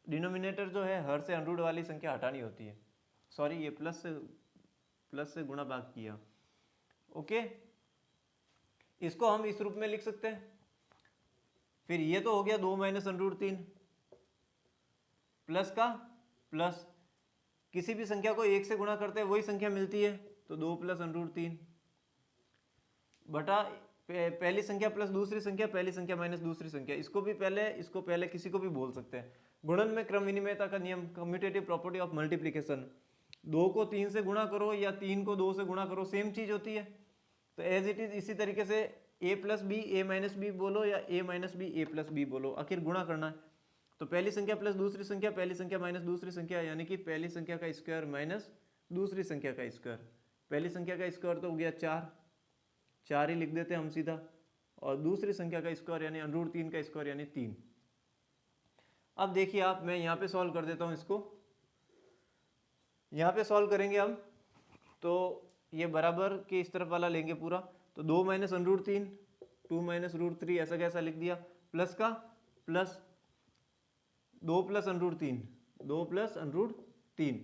डिनोमिनेटर जो है हर से √ वाली संख्या हटानी होती है। सॉरी, ये प्लस से गुणा भाग किया। ओके, इसको हम इस रूप में लिख सकते हैं। फिर ये तो हो गया 2 माइनस √3, प्लस का प्लस, किसी भी संख्या को 1 से गुणा करते हैं वही संख्या मिलती है, तो 2 प्लस √3 बटा पहली संख्या प्लस दूसरी संख्या, पहली संख्या माइनस दूसरी संख्या। इसको पहले किसी को भी बोल सकते हैं। गुणन में क्रम विनिमयता का नियम, कम्यूटेटिव प्रॉपर्टी ऑफ मल्टीप्लिकेशन। 2 को 3 से गुणा करो या 3 को 2 से गुणा करो, सेम चीज होती है। तो एज इट इज इसी तरीके से a plus b a minus b बोलो या a minus b a plus b बोलो, आखिर गुणा करना है। तो पहली संख्या प्लस दूसरी संख्या, पहली संख्या माइनस दूसरी संख्या, यानी कि पहली संख्या का स्क्वायर माइनस दूसरी संख्या का स्क्वायर। पहली संख्या का स्क्वायर तो हो गया 4 ही लिख देते हैं हम सीधा, और दूसरी संख्या का स्क्वायर यानी √3 का स्क्वायर यानी 3। अब देखिए आप, मैं यहाँ पे सॉल्व कर देता हूँ इसको। यहाँ पे सॉल्व करेंगे हम, तो ये बराबर के इस तरफ वाला लेंगे पूरा, तो 2 माइनस √3, 2 माइनस √3 ऐसा कैसा लिख दिया, प्लस का प्लस 2 प्लस √3, 2 प्लस √3,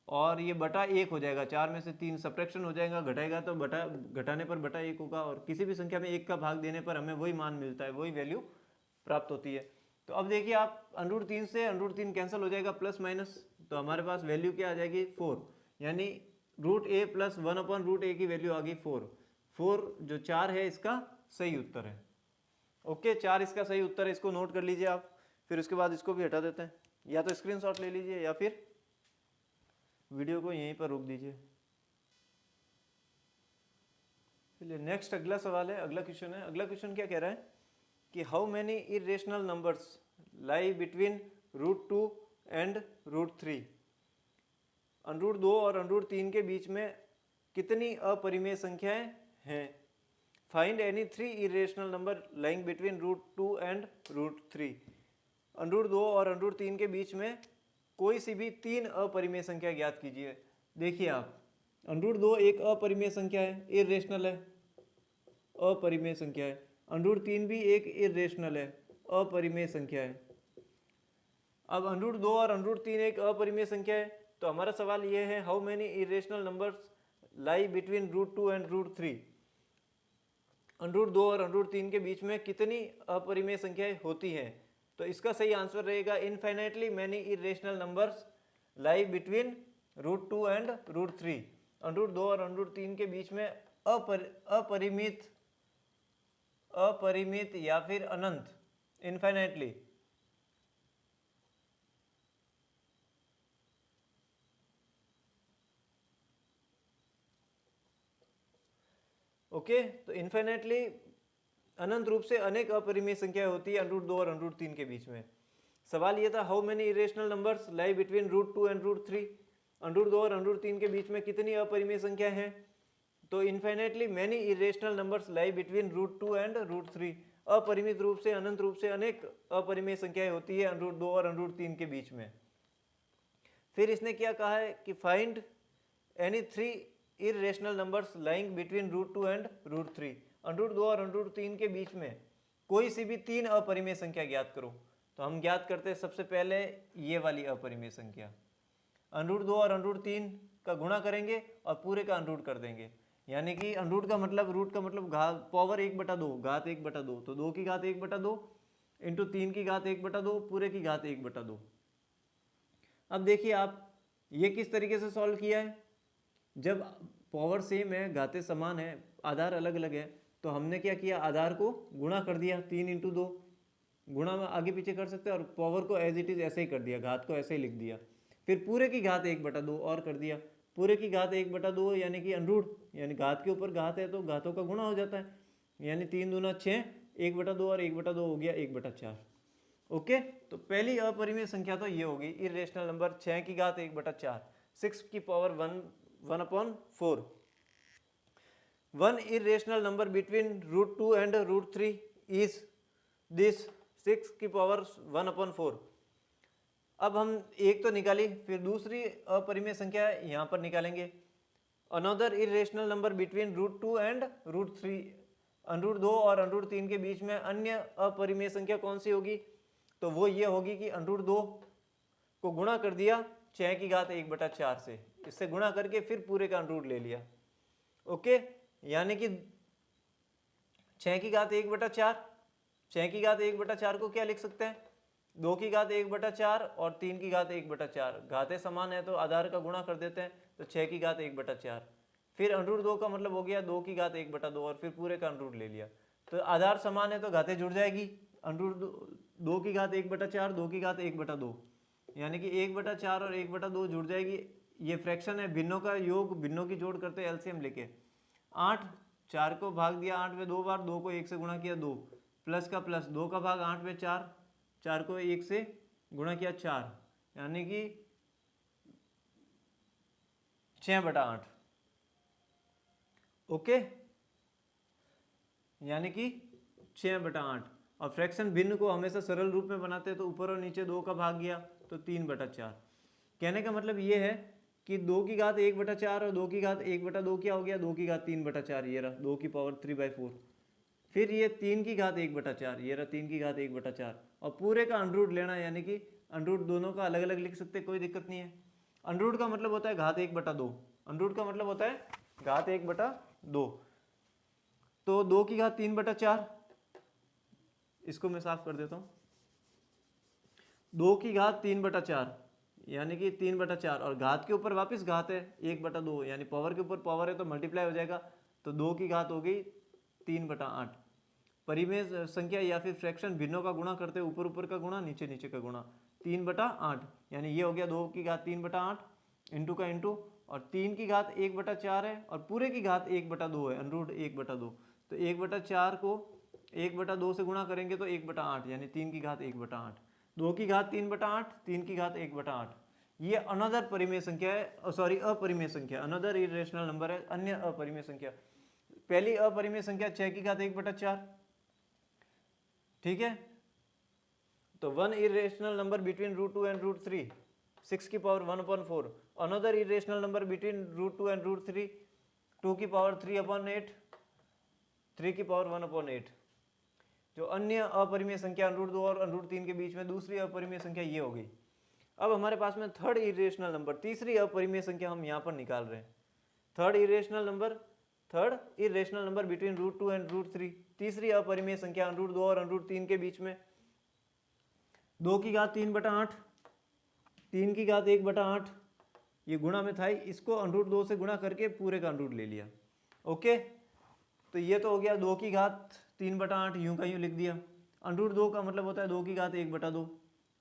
और ये बटा 1 हो जाएगा। 4 में से 3 सब्ट्रैक्शन हो जाएगा, घटाएगा तो घटाने पर बटा 1 होगा, और किसी भी संख्या में 1 का भाग देने पर हमें वही मान मिलता है, वही वैल्यू प्राप्त होती है। तो अब देखिए आप, √3 से √3 कैंसिल हो जाएगा, प्लस माइनस, तो हमारे पास वैल्यू क्या आ जाएगी? 4, यानी √a प्लस 1/√a की वैल्यू आ गई 4। 4 जो 4 है इसका सही उत्तर है। ओके, 4 इसका सही उत्तर है, इसको नोट कर लीजिए आप। फिर उसके बाद इसको भी हटा देते हैं, या तो स्क्रीनशॉट ले लीजिए या फिर वीडियो को यहीं पर रोक दीजिए। चलिए नेक्स्ट अगला सवाल है, अगला क्वेश्चन है। अगला क्वेश्चन क्या कह रहा है कि how many irrational numbers lie between √2 and √3। √2 और √3 के बीच में कितनी अपरिमेय संख्याएं हैं? Find any 3 irrational number lying between √2 and √3। √2 और √3 के बीच में कोई सी भी 3 अपरिमेय संख्या ज्ञात कीजिए। देखिए आप, √2 एक अपरिमेय संख्या है, इरेशनल है, अपरिमेय संख्या है। √3 भी एक इरेशनल है, अपरिमेय संख्या है। अब √2 और √3 एक अपरिमेय संख्या है, तो हमारा सवाल यह है, how many irrational numbers lie between √2 and √3। √2 और √3 के बीच में कितनी अपरिमेय संख्याएं होती हैं? तो इसका सही आंसर रहेगा, infinitely many irrational numbers lie between √2 and √3, √2 और √3 के बीच में अपरिमित या फिर अनंत, इनफाइनाइटली। ओके, तो इनफाइनाइटली अनंत रूप से अनेक अपरिमेय संख्या होती है √2 और √3 के बीच में। सवाल ये था, how many irrational numbers lie between √2 and √3, √2 और √3 के बीच में कितनी अपरिमेय संख्या है? तो infinitely many irrational numbers lie between √2 and √3, अपरिमित रूप से अनंत रूप से अनेक अपरिमेय संख्याएं होती है √2 और √3 के बीच में। फिर इसने क्या कहा है कि find any 3 irrational numbers lying between √2 and √3, √2 और √3 के बीच में कोई सी भी 3 अपरिमेय संख्या ज्ञात करो। तो हम ज्ञात करते हैं सबसे पहले ये वाली अपरिमेय संख्या, √2 और √3 का गुणा करेंगे और पूरे का √ कर देंगे, यानी कि √ का मतलब घात पावर 1/2, घात 1/2, तो 2 की घात 1/2 इंटू 3 की घात 1/2 पूरे की घात 1/2। अब देखिए आप ये किस तरीके से सॉल्व किया है। जब पावर सेम है, घातें समान है, आधार अलग अलग है, तो हमने क्या किया, आधार को गुणा कर दिया, 3 × 2 गुणा में आगे पीछे कर सकते हैं, और पावर को एज इट इज ऐसे ही कर दिया, घात को ऐसे ही लिख दिया। फिर पूरे की घात 1/2 और कर दिया, पूरे की घात 1/2 यानी कि √ यानी घात के ऊपर घात है तो घातों का गुणा हो जाता है, यानी 3 दूना 6, 1/2 और 1/2 हो गया 1/4। ओके, तो पहली अपरिमेय संख्या तो ये होगी इरेशनल नंबर 6 की घात 1/4, 6 की power 1/4। One irrational number between √2 and √3 is this 6 की पावर 1/4। अब हम एक तो निकाली, फिर दूसरी अपरिमेय संख्या यहाँ पर निकालेंगे, another irrational number between √2 and √3, √2 और √3 के बीच में अन्य अपरिमेय संख्या कौन सी होगी? तो वो ये होगी कि √2 को गुणा कर दिया 6 की घात 1/4 से, इससे गुणा करके फिर पूरे का √ ले लिया। ओके, यानी कि 6 की घात 1/4, 6 की घात 1/4 को क्या लिख सकते हैं, 2 की घात 1/4 और 3 की घात 1/4, घातें समान है तो आधार का गुणा कर देते हैं, तो 6 की घात 1/4। फिर √2 का मतलब हो गया 2 की घात 1/2 और फिर पूरे का √ ले लिया। तो आधार समान है तो घातें जुड़ जाएगी, √2 की घात 1/4, 2 की घात 1/2, यानी कि 1/4 और 1/2 जुड़ जाएगी। ये फ्रैक्शन है, भिन्नों का योग, भिन्नों की जोड़ करते हैं एलसीएम लेके। 8, 4 को भाग दिया 8 में 2 बार, 2 को 1 से गुणा किया 2, प्लस का प्लस, 2 का भाग 8 में 4, 4 को 1 से गुणा किया 4, यानी कि 6/8। ओके, यानी कि 6/8। और फ्रैक्शन भिन्न को हमेशा सरल रूप में बनाते हैं, तो ऊपर और नीचे 2 का भाग गया तो 3/4। कहने का मतलब ये है कि 2 की घात 1/4 और 2 की घात 1/2 क्या हो गया, 2 की घात 3/4, ये रहा 2 की पावर 3/4। फिर ये 3 की घात 1/4, ये रहा 3 की घात 1/4, और पूरे का √ लेना, यानी कि √ दोनों का अलग अलग लिख सकते, कोई दिक्कत नहीं है। √ का मतलब होता है घात 1/2, √ का मतलब होता है घात 1/2। तो 2 की घात 3/4, इसको मैं साफ कर देता हूँ, 2 की घात 3/4 यानी कि 3/4, और घात के ऊपर वापस घात है 1/2, यानी पावर के ऊपर पावर है तो मल्टीप्लाई हो जाएगा, तो 2 की घात हो गई 3/8। परिमेय संख्या या फिर फ्रैक्शन भिन्नों का गुणा करते हैं, ऊपर ऊपर का गुणा, नीचे नीचे का गुणा, 3/8, यानी ये हो गया 2 की घात 3/8 इंटू का इंटू, और 3 की घात 1/4 है और पूरे की घात 1/2 है, √ 1/2, तो 1/4 को 1/2 से गुणा करेंगे तो 1/8, यानी 3 की घात 1/8, 2 की घात 3/8, 3 की घात 1/8। ये अनदर परिमेय संख्या है, सॉरी अपरिमेय संख्या, अनदर इरेशनल नंबर है, अन्य अपरिमेय संख्या। पहली अपरिमेय संख्या 6 की घात 1/4, ठीक है। तो one irrational number between √2 and √3, 6 की power 1/4। Another irrational number between √2 and √3, 2 की पावर 3/8, 3 की पावर 1/8। जो अन्य अपरिमेय संख्या √2 और √3 के बीच में दूसरी अपरिमेय संख्या ये हो गई। अब हमारे पास में थर्ड इरेशनल नंबर, तीसरी अपरिमेय संख्या हम यहाँ पर निकाल रहे हैं। Third irrational number between √2 and √3, तीसरी अपरिमेय संख्या √2 और √3 के बीच में 2 की घात 3/8, 3 की घात 1/8, ये गुणा में था ही, इसको √2 से गुणा करके पूरे का √ ले लिया। ओके, तो ये तो हो गया 2 की घात 3/8, यूं का यूं लिख दिया। √2 का मतलब होता है 2 की घात 1/2,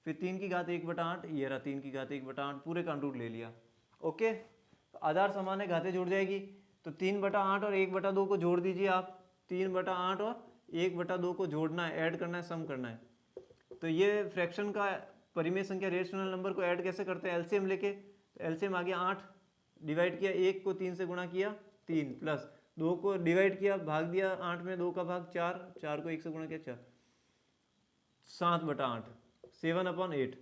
फिर 3 की घात 1/8, ये रहा 3 की घात 1/8, पूरे का √ ले लिया। ओके, तो आधार समान है, घातें जुड़ जाएगी, तो 3/8 और 1/2 को जोड़ दीजिए आप। 3/8 और 1/2 को जोड़ना है, ऐड करना है, सम करना है। तो ये फ्रैक्शन का परिमेय संख्या रेशनल नंबर को ऐड कैसे करते हैं, एलसीएम लेके। तो एलसीएम आ गया 8, डिवाइड किया 1 को 3 से गुणा किया 3, प्लस 2 को डिवाइड किया, भाग दिया 8 में, 2 का भाग 4, 4 को 1 से गुणा किया 4, 7/8, 7/8।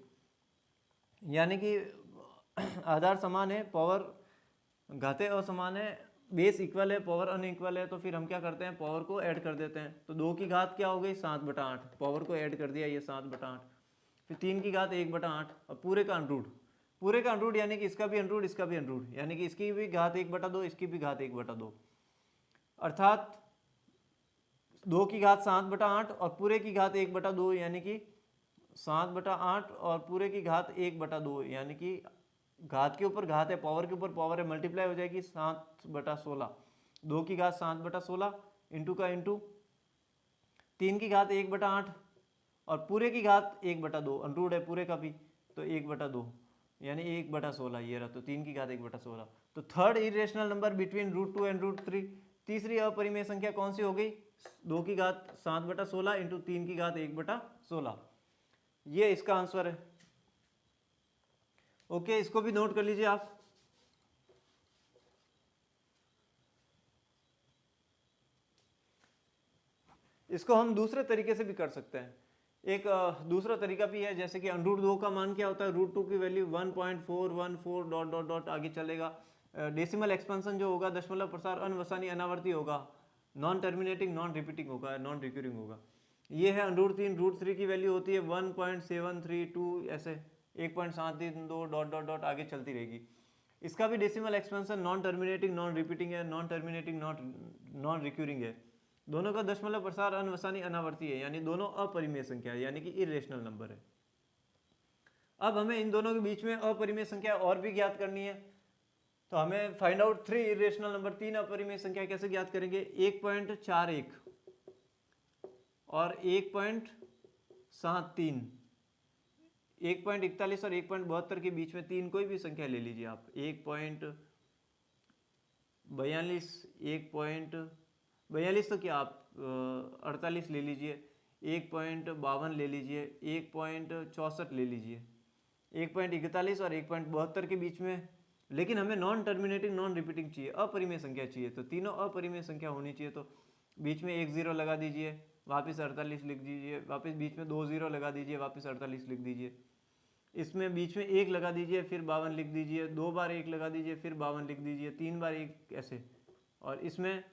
यानी कि आधार समान है, पावर घातें असमान है, बेस इक्वल है, पावर अनइक्वल है, तो फिर हम क्या करते हैं, पावर को ऐड कर देते हैं। तो 2 की घात क्या हो गई 7/8, पावर को ऐड कर दिया, ये 7/8, फिर 3 की घात 1/8 और पूरे का √ पूरे का √ यानी कि इसका भी √ इसका भी √ यानी कि इसकी भी घात 1/2, इसकी भी घात 1/2, अर्थात 2 की घात 7/8 और पूरे की घात 1/2, यानी कि 7/8 और पूरे की घात 1/2, यानी कि घात के ऊपर घात है, पावर के ऊपर पावर है, मल्टीप्लाई हो जाएगी 7/16। 2 की घात 7/16 इंटू का इंटू 3 की घात 1/8 और पूरे की घात 1/2, √ है पूरे का भी, तो 1/2 यानी 1/16, ये रहा, तो 3 की घात 1/16। तो third irrational number between √2 and √3, तीसरी अपरिमेय संख्या कौन सी हो गई, 2 की घात 7/16 इंटू 3 की घात 1/16, ये इसका आंसर है। ओके, इसको भी नोट कर लीजिए आप। इसको हम दूसरे तरीके से भी कर सकते हैं। एक दूसरा तरीका भी है, जैसे कि √2 का मान क्या होता है, √2 की वैल्यू 1.414 डॉट डॉट डॉट आगे चलेगा। डेसिमल एक्सपेंशन जो होगा, दशमलव प्रसार अनवसानी अनावर्ती होगा, नॉन टर्मिनेटिंग नॉन रिपीटिंग होगा, नॉन रिक्यूरिंग होगा। ये है √3, √3 की वैल्यू होती है 1.732, ऐसे 1.732 डॉट डॉट डॉट आगे चलती रहेगी। इसका भी decimal expansion non terminating non repeating है, नॉन टर्मिनेटिंग नॉन रिक्यूरिंग है। दोनों का दशमलव प्रसार अनवसानी अनावर्ती है, यानी दोनों अपरिमेय संख्या है, यानी कि इरेशनल नंबर है। अब हमें इन दोनों के बीच में अपरिमेय संख्या और भी ज्ञात करनी है, तो हमें फाइंड आउट 3 इरेशनल नंबर, 3 अपरिमेय संख्या कैसे ज्ञात करेंगे। 1.41 और 1.73, 1.41 और 1.72 के बीच में 3 कोई भी संख्या ले लीजिए आप। 1.42, 1.42 तो क्या आप 48 ले लीजिए, 1.52 ले लीजिए, 1.64 ले लीजिए, 1.41 और 1.72 के बीच में। लेकिन हमें नॉन टर्मिनेटिंग नॉन रिपीटिंग चाहिए, अपरिमेय संख्या चाहिए, तो तीनों अपरिमेय संख्या होनी चाहिए। तो बीच में 1 0 लगा दीजिए, वापस 48 लिख दीजिए, वापस बीच में 2 0 लगा दीजिए, वापस 48 लिख दीजिए। इसमें बीच में 1 लगा दीजिए, फिर 52 लिख दीजिए, 2 बार 1 लगा दीजिए, फिर 52 लिख दीजिए, 3 बार 1 ऐसे, और इसमें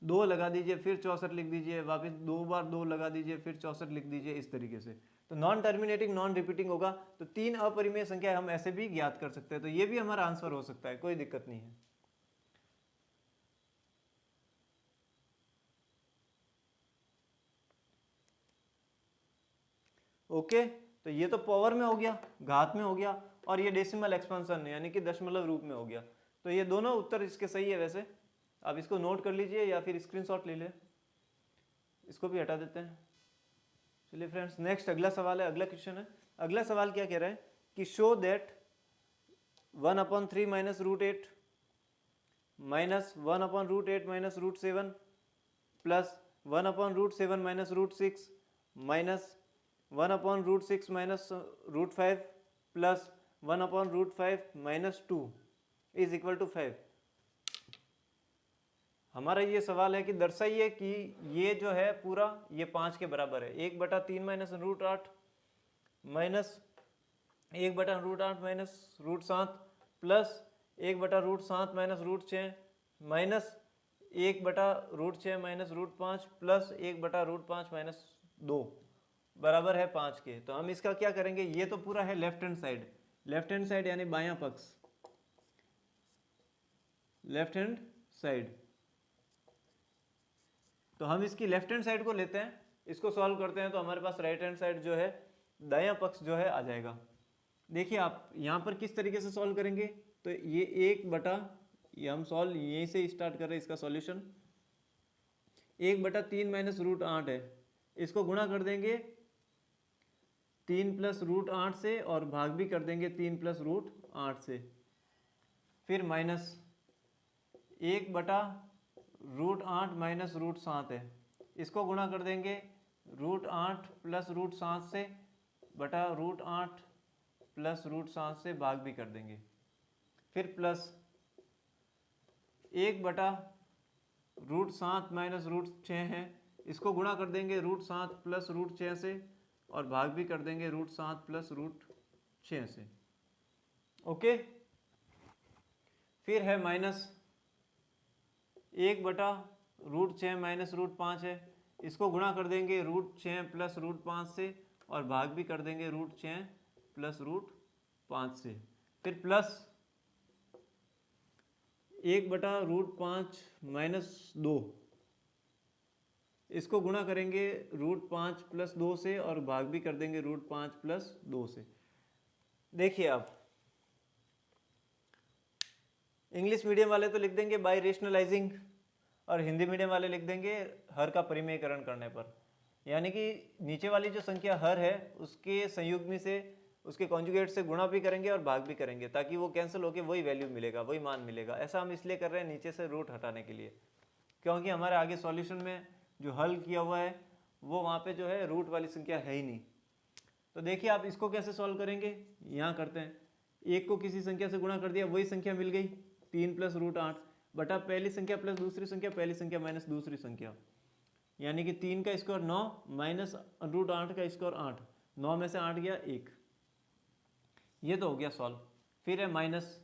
2 लगा दीजिए, फिर 64 लिख दीजिए, वापस 2 बार 2 लगा दीजिए, फिर 64 लिख दीजिए, इस तरीके से। तो नॉन टर्मिनेटिंग नॉन रिपीटिंग होगा, तो 3 अपरिमेय संख्या हम ऐसे भी ज्ञात कर सकते हैं। तो ये भी हमारा आंसर हो सकता है, कोई दिक्कत नहीं है। ओके, तो ये तो पावर में हो गया, घात में हो गया, और ये डेसिमल एक्सपेंशन यानी कि दशमलव रूप में हो गया। तो ये दोनों उत्तर इसके सही है। वैसे आप इसको नोट कर लीजिए या फिर स्क्रीनशॉट ले ले, इसको भी हटा देते हैं। चलिए फ्रेंड्स, नेक्स्ट अगला सवाल है, अगला क्वेश्चन है। अगला सवाल क्या कह रहा है कि show that 1/3 minus √8 minus 1/√8 minus √7 plus 1/√7 minus √6 minus 1/√6 minus √5 plus 1/√5 minus 2 is equal to 5। हमारा ये सवाल है कि दर्शाइए कि ये जो है पूरा ये 5 के बराबर है। 1/3 minus √8 minus 1/√8 minus √7 plus 1/√7 minus √6 minus 1/√6 minus √5 plus 1/√5 minus 2 बराबर है 5 के। तो हम इसका क्या करेंगे, ये तो पूरा है left hand side, left hand side यानी बायां पक्ष, लेफ्ट हैंड साइड। तो हम इसकी लेफ्ट हैंड साइड को लेते हैं, इसको सॉल्व करते हैं, तो हमारे पास राइट हैंड साइड जो है दायां पक्ष जो है आ जाएगा। देखिए आप यहाँ पर किस तरीके से सॉल्व करेंगे, तो ये 1 बटा, ये हम सॉल्व यहीं से स्टार्ट कर रहे हैं इसका सॉल्यूशन। 1/3 माइनस रूट 8 है, इसको गुणा कर देंगे 3 प्लस रूट 8 से और भाग भी कर देंगे 3 प्लस रूट 8 से। फिर माइनस 1/√8 माइनस रूट 7 है, इसको गुणा कर देंगे √8 प्लस रूट 7 से बटा √8 प्लस रूट 7 से भाग भी कर देंगे। फिर प्लस 1/√7 माइनस रूट 6 है, इसको गुणा कर देंगे √7 प्लस रूट 6 से और भाग भी कर देंगे √7 प्लस रूट 6 से। ओके, फिर है माइनस 1/√6 माइनस रूट 5 है, इसको गुणा कर देंगे √6 प्लस रूट 5 से और भाग भी कर देंगे √6 प्लस रूट 5 से। फिर प्लस 1/√5 माइनस 2, इसको गुणा करेंगे √5 प्लस 2 से और भाग भी कर देंगे √5 प्लस 2 से। देखिए आप इंग्लिश मीडियम वाले तो लिख देंगे बाय रेशनलाइजिंग और हिंदी मीडियम वाले लिख देंगे हर का परिमेयकरण करने पर, यानी कि नीचे वाली जो संख्या हर है उसके संयुग्मी से, उसके कॉन्जुगेट से गुणा भी करेंगे और भाग भी करेंगे ताकि वो कैंसिल होकर वही वैल्यू मिलेगा, वही मान मिलेगा। ऐसा हम इसलिए कर रहे हैं नीचे से रूट हटाने के लिए, क्योंकि हमारे आगे सॉल्यूशन में जो हल किया हुआ है वो वहाँ पे जो है रूट वाली संख्या है ही नहीं। तो देखिए आप इसको कैसे सॉल्व करेंगे, यहाँ करते हैं। 1 को किसी संख्या से गुणा कर दिया, वही संख्या मिल गई 3 प्लस रूट 8 बटा पहली संख्या प्लस दूसरी संख्या, पहली संख्या माइनस दूसरी संख्या, यानी कि 3 का स्क्वायर 9 माइनस रूट 8 का स्क्वायर 8, 9 में से 8 गया 1, ये तो हो गया सॉल्व। फिर है माइनस,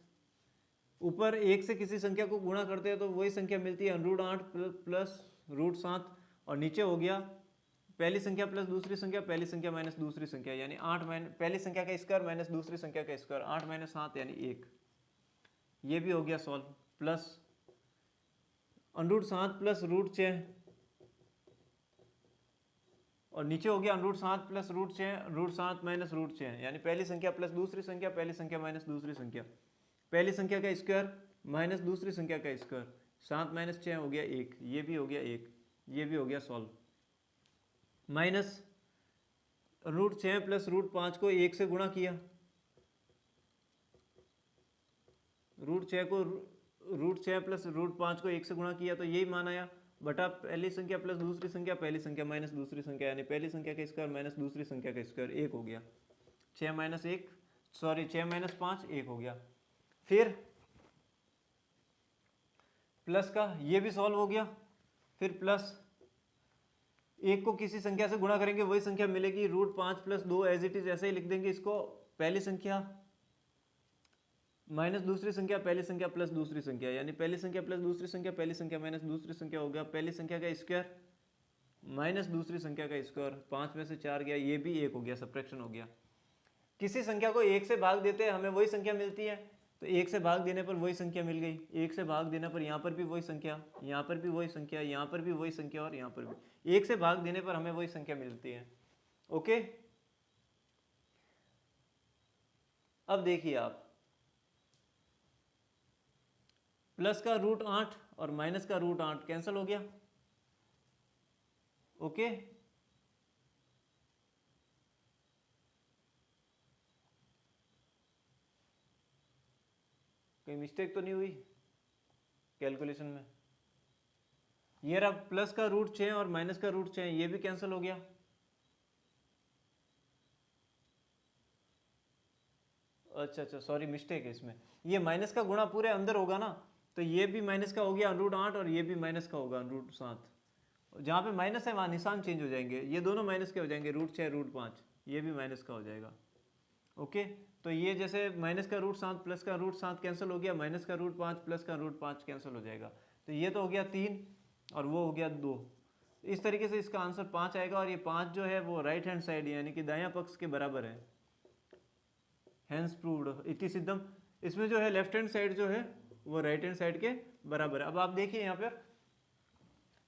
ऊपर 1 से किसी संख्या को गुणा करते हैं तो वही संख्या मिलती है √8 प्लस रूट 7 और नीचे हो गया पहली संख्या प्लस दूसरी संख्या, पहली संख्या माइनस दूसरी संख्या, यानी 8 माइनस पहली संख्या का स्क्वायर माइनस दूसरी संख्या का स्क्वायर, 8 माइनस 7 यानी 1, ये भी हो गया सॉल्व। प्लस √7 प्लस रूट 6 और नीचे हो गया √7 प्लस रूट 6, √7 माइनस रूट 6, यानी पहली संख्या प्लस दूसरी संख्या, पहली संख्या माइनस दूसरी संख्या, पहली संख्या का स्क्वायर माइनस दूसरी संख्या का स्क्वायर, 7 माइनस 6 हो गया 1, ये भी हो गया 1, ये भी हो गया सॉल्व। माइनस √6 प्लस रूट 5 को 1 से गुणा किया, √6 प्लस रूट 5 को 1 से गुणा किया तो यही मान आया बटा पहली संख्या प्लस दूसरी संख्या, पहली संख्या माइनस दूसरी संख्या, यानी पहली संख्या का स्क्वायर माइनस दूसरी संख्या का स्क्वायर, 1 हो गया। 6 माइनस 5 1 हो गया। फिर प्लस का ये भी सॉल्व हो गया। फिर प्लस 1 को किसी संख्या से गुणा करेंगे वही संख्या मिलेगी √5 प्लस 2, एज इट इज ऐसे ही लिख देंगे इसको, पहली संख्या माइनस दूसरी संख्या, पहली संख्या प्लस दूसरी संख्या, यानी पहली संख्या प्लस दूसरी संख्या, पहली संख्या माइनस दूसरी संख्या हो गया, पहली संख्या का स्क्वायर माइनस दूसरी संख्या का स्क्वायर, 5 में से 4 गया, ये भी 1 हो गया, सब्ट्रैक्शन हो गया। किसी संख्या को 1 से भाग देते हैं हमें वही संख्या मिलती है, तो 1 से भाग देने पर वही संख्या मिल गई, 1 से भाग देने पर यहाँ पर भी वही संख्या, यहाँ पर भी वही संख्या, यहाँ पर भी वही संख्या और यहाँ पर भी 1 से भाग देने पर हमें वही संख्या मिलती है। ओके, अब देखिए आप प्लस का √8 और माइनस का √8 कैंसिल हो गया। ओके, कोई मिस्टेक तो नहीं हुई कैलकुलेशन में? ये रहा प्लस का √6 और माइनस का √6, ये भी कैंसिल हो गया। अच्छा, सॉरी मिस्टेक है इसमें, ये माइनस का गुणा पूरे अंदर होगा ना, तो ये भी माइनस का हो गया √8 और ये भी माइनस का होगा √7, जहाँ पे माइनस है वहाँ निशान चेंज हो जाएंगे, ये दोनों माइनस के हो जाएंगे, √6 √5, ये भी माइनस का हो जाएगा। ओके, तो ये जैसे माइनस का √7 प्लस का √7 कैंसिल हो गया, माइनस का √5 प्लस का √5 कैंसिल हो जाएगा, तो ये तो हो गया 3 और वो हो गया 2। इस तरीके से इसका आंसर 5 आएगा और ये 5 जो है वो राइट हैंड साइड यानी कि दायां पक्ष के बराबर है। हैंस प्रूव्ड इति सिद्धम, इसमें जो है लेफ्ट हैंड साइड जो है वो राइट हैंड साइड के बराबर है। अब आप देखिए यहाँ पर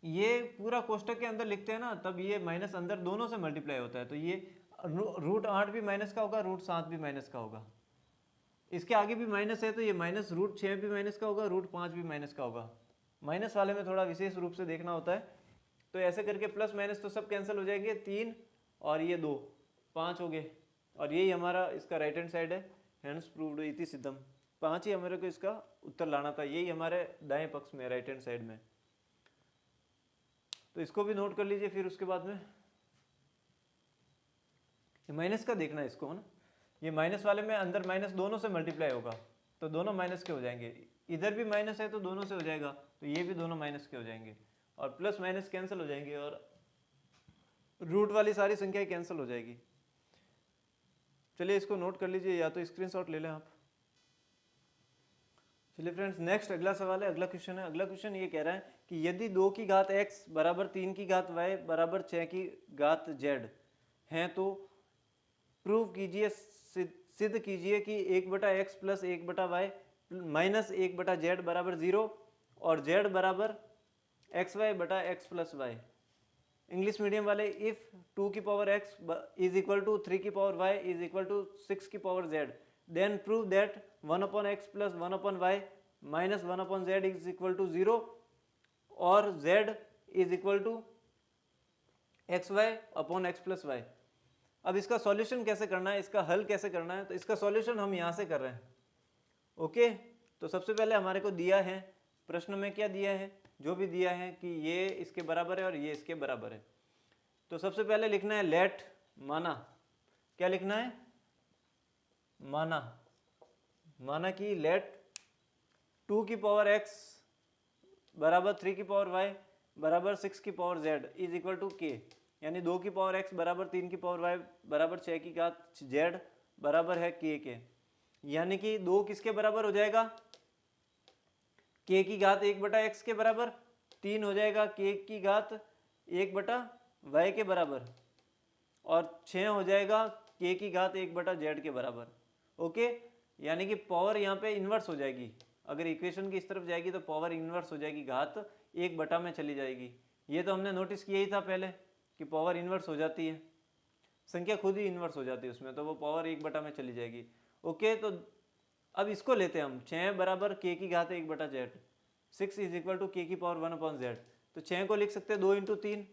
ये पूरा कोष्टक के अंदर लिखते हैं ना, तब ये माइनस अंदर दोनों से मल्टीप्लाई होता है, तो ये रूट 8 भी माइनस का होगा, रूट 7 भी माइनस का होगा, इसके आगे भी माइनस है तो ये माइनस रूट 6 भी माइनस का होगा, रूट 5 भी माइनस का होगा। माइनस वाले में थोड़ा विशेष रूप से देखना होता है। तो ऐसे करके प्लस माइनस तो सब कैंसिल हो जाएंगे, 3 और ये 2, 5 हो गए, और यही हमारा इसका राइट हैंड साइड है। हैंड्स प्रूव्ड इति सिद्धम, 5 ही हमारे को इसका उत्तर लाना था, यही हमारे दाएं पक्ष में राइट हैंड साइड में। तो इसको भी नोट कर लीजिए। फिर उसके बाद में माइनस का देखना है इसको, है ना, ये माइनस वाले में अंदर माइनस दोनों से मल्टीप्लाई होगा तो दोनों माइनस के हो जाएंगे, इधर भी माइनस है तो दोनों से हो जाएगा, तो ये भी दोनों माइनस के हो जाएंगे, और प्लस माइनस कैंसिल हो जाएंगे, और रूट वाली सारी संख्याएं कैंसिल हो जाएगी। चलिए इसको नोट कर लीजिए, या तो स्क्रीनशॉट ले लें आप। चलिए फ्रेंड्स, नेक्स्ट अगला सवाल है, अगला क्वेश्चन है। अगला क्वेश्चन ये कह रहा है कि यदि 2 की घात x बराबर 3 की घात y बराबर 6 की घात z हैं तो प्रूव कीजिए, सिद्ध कीजिए कि 1/x plus 1/y minus 1/z बराबर 0 और z बराबर xy बटा x plus y। English medium वाले, इफ 2 की power x is equal to 3 की power y is equal to 6 की power z, then prove that 1/x plus 1/y minus 1/z is equal to 0 और z is equal to xy upon x plus y। अब इसका solution कैसे करना है, इसका हल कैसे करना है, तो इसका सॉल्यूशन हम यहाँ से कर रहे हैं। ओके, तो सबसे पहले हमारे को दिया है प्रश्न में, क्या दिया है, जो भी दिया है कि ये इसके बराबर है और ये इसके बराबर है। तो सबसे पहले लिखना है लेट माना, क्या लिखना है, माना, माना कि लेट 2 की पावर x बराबर 3 की पावर y बराबर 6 की power z is equal to k, यानी 2 की पावर x बराबर 3 की पावर y बराबर 6 की घात z बराबर है k के, यानी कि 2 किसके बराबर हो जाएगा, k की घात 1/x के बराबर, 3 हो जाएगा k की घात 1/y के बराबर, और 6 हो जाएगा k की घात 1/z के बराबर। ओके, यानी कि पावर यहाँ पे इन्वर्स हो जाएगी, अगर इक्वेशन की इस तरफ जाएगी तो पावर इन्वर्स हो जाएगी, घात 1/, में चली जाएगी। ये तो हमने नोटिस किया ही था पहले कि पावर इन्वर्स हो जाती है, संख्या खुद ही इन्वर्स हो जाती है उसमें, तो वो पावर 1/, में चली जाएगी। ओके, तो अब इसको लेते हैं हम, 6 बराबर k की घात 1/z, 6 is equal to k की पावर 1/z, तो 6 को लिख सकते हैं 2 × 3,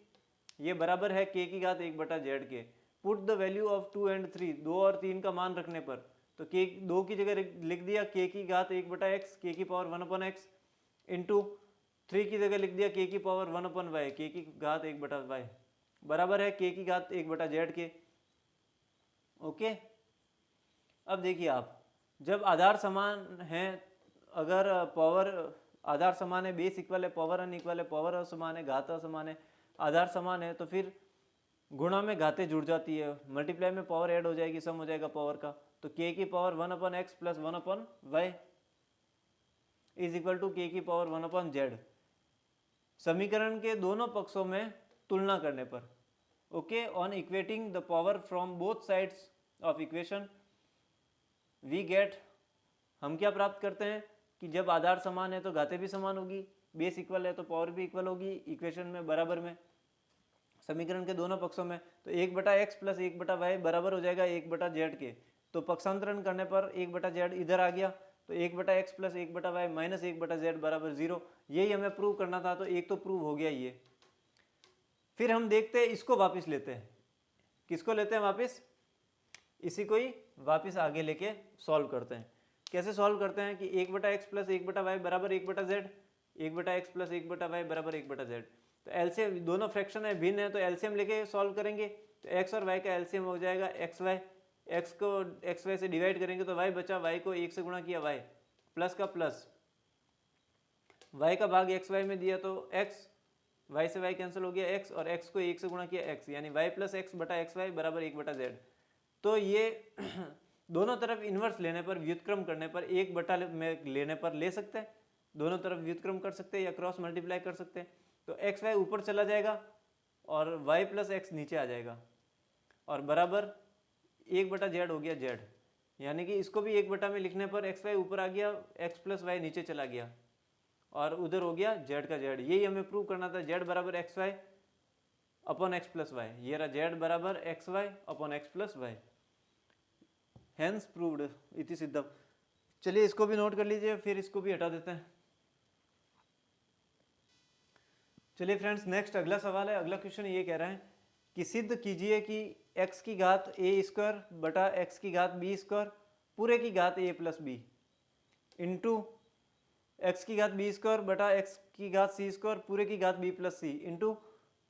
ये बराबर है k की घात 1/z के। Put the value of 2 and 3, 2 और 3 का मान रखने पर, तो k 2 की जगह लिख दिया k की घात 1/x, k की पावर 1/x, इंटू 3 की जगह लिख दिया k की पावर 1/y, k की घात 1/y बराबर है k की घात 1/z के। ओके, अब देखिए आप, जब आधार समान है, अगर पावर आधार समान है, बेस इक्वल है, पावर अनइक्वल है, पावर असमान है, घात असमान है, आधार समान है, तो फिर गुणा में घातें जुड़ जाती है, मल्टीप्लाई में पावर ऐड हो जाएगी, सम हो जाएगा पावर का, तो k की power 1/x plus 1/y is equal to k की पावर 1/z, समीकरण के दोनों पक्षों में तुलना करने पर। Okay, on equating the power from both sides of equation we get, हम क्या प्राप्त करते हैं कि जब आधार समान है तो घातें भी समान होगी, बेस इक्वल है तो पावर भी इक्वल होगी, इक्वेशन में बराबर में, समीकरण के दोनों पक्षों में, तो 1/x प्लस 1/y बराबर हो जाएगा 1/z के, तो पक्षांतरण करने पर 1/z इधर आ गया, तो 1/x plus 1/y minus 1/z बराबर 0, यही हमें प्रूव करना था, तो एक तो प्रूव हो गया ये। फिर हम देखते हैं, इसको वापस लेते हैं, किसको लेते हैं वापस, इसी को ही वापस आगे लेके सॉल्व करते हैं। कैसे सॉल्व करते हैं कि 1/x प्लस 1/y बराबर 1/z, 1/x प्लस 1/y बराबर 1/z, तो एलसीएम, दोनों फ्रैक्शन है, भिन्न है, तो एलसीएम लेके सॉल्व करेंगे, तो x और y का एलसीएम हो जाएगा xy, x को xy से डिवाइड करेंगे तो y बचा, y को 1 से गुणा किया y, प्लस का प्लस, y का भाग xy में दिया तो x, y से y कैंसिल हो गया x, और x को 1 से गुणा किया x, यानी y प्लस x बटा xy बराबर 1/z। तो ये दोनों तरफ इन्वर्स लेने पर, व्युत्क्रम करने पर, 1/, में लेने पर ले सकते हैं, दोनों तरफ व्युत्क्रम कर सकते हैं या क्रॉस मल्टीप्लाई कर सकते हैं, तो xy ऊपर चला जाएगा और y प्लस x नीचे आ जाएगा, और बराबर 1/z हो गया z, यानी कि इसको भी 1/, में लिखने पर xy ऊपर आ गया, x प्लस y नीचे चला गया, और उधर हो गया z का z। यही हमें प्रूव करना था, z बराबर xy upon x plus y, ये रहा जेड बराबर x y upon x plus y, hence proved इति सिद्धम। चलिए इसको भी नोट कर लीजिए, फिर इसको भी हटा देते हैं। चलिए फ्रेंड्स नेक्स्ट अगला सवाल है। अगला क्वेश्चन ये कह रहा है कि सिद्ध कीजिए कि x की घात ए स्क्वायर बटा x की घात बी स्क्वायर पूरे की घात a plus b into x की घात बी स्क्वायर बटा एक्स की घात सी स्क्वायर पूरे की घात बी प्लस सी इंटू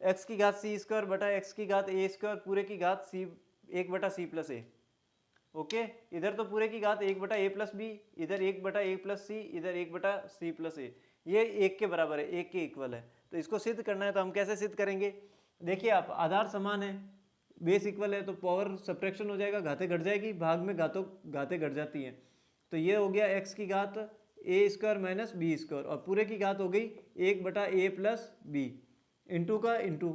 एक्स की घात सी स्क्वायर बटा एक्स की घात ए स्क्वायर पूरे की घात सी 1 बटा सी प्लस ए। ओके, इधर तो पूरे की घात 1 बटा ए प्लस बी, इधर 1 बटा ए प्लस सी, इधर 1 बटा सी प्लस ए, ये 1 के बराबर है, 1 के इक्वल है। तो इसको सिद्ध करना है, तो हम कैसे सिद्ध करेंगे? देखिए आप, आधार समान है, बेस इक्वल है, तो पावर सब्ट्रैक्शन हो जाएगा, घातें घट जाएगी, भाग में घातें घट जाती हैं। तो ये हो गया एक्स की घात ए स्क्वायर माइनस बी स्क्वायर और पूरे की घात हो गई 1 बटा ए प्लस बी इंटू का इंटू,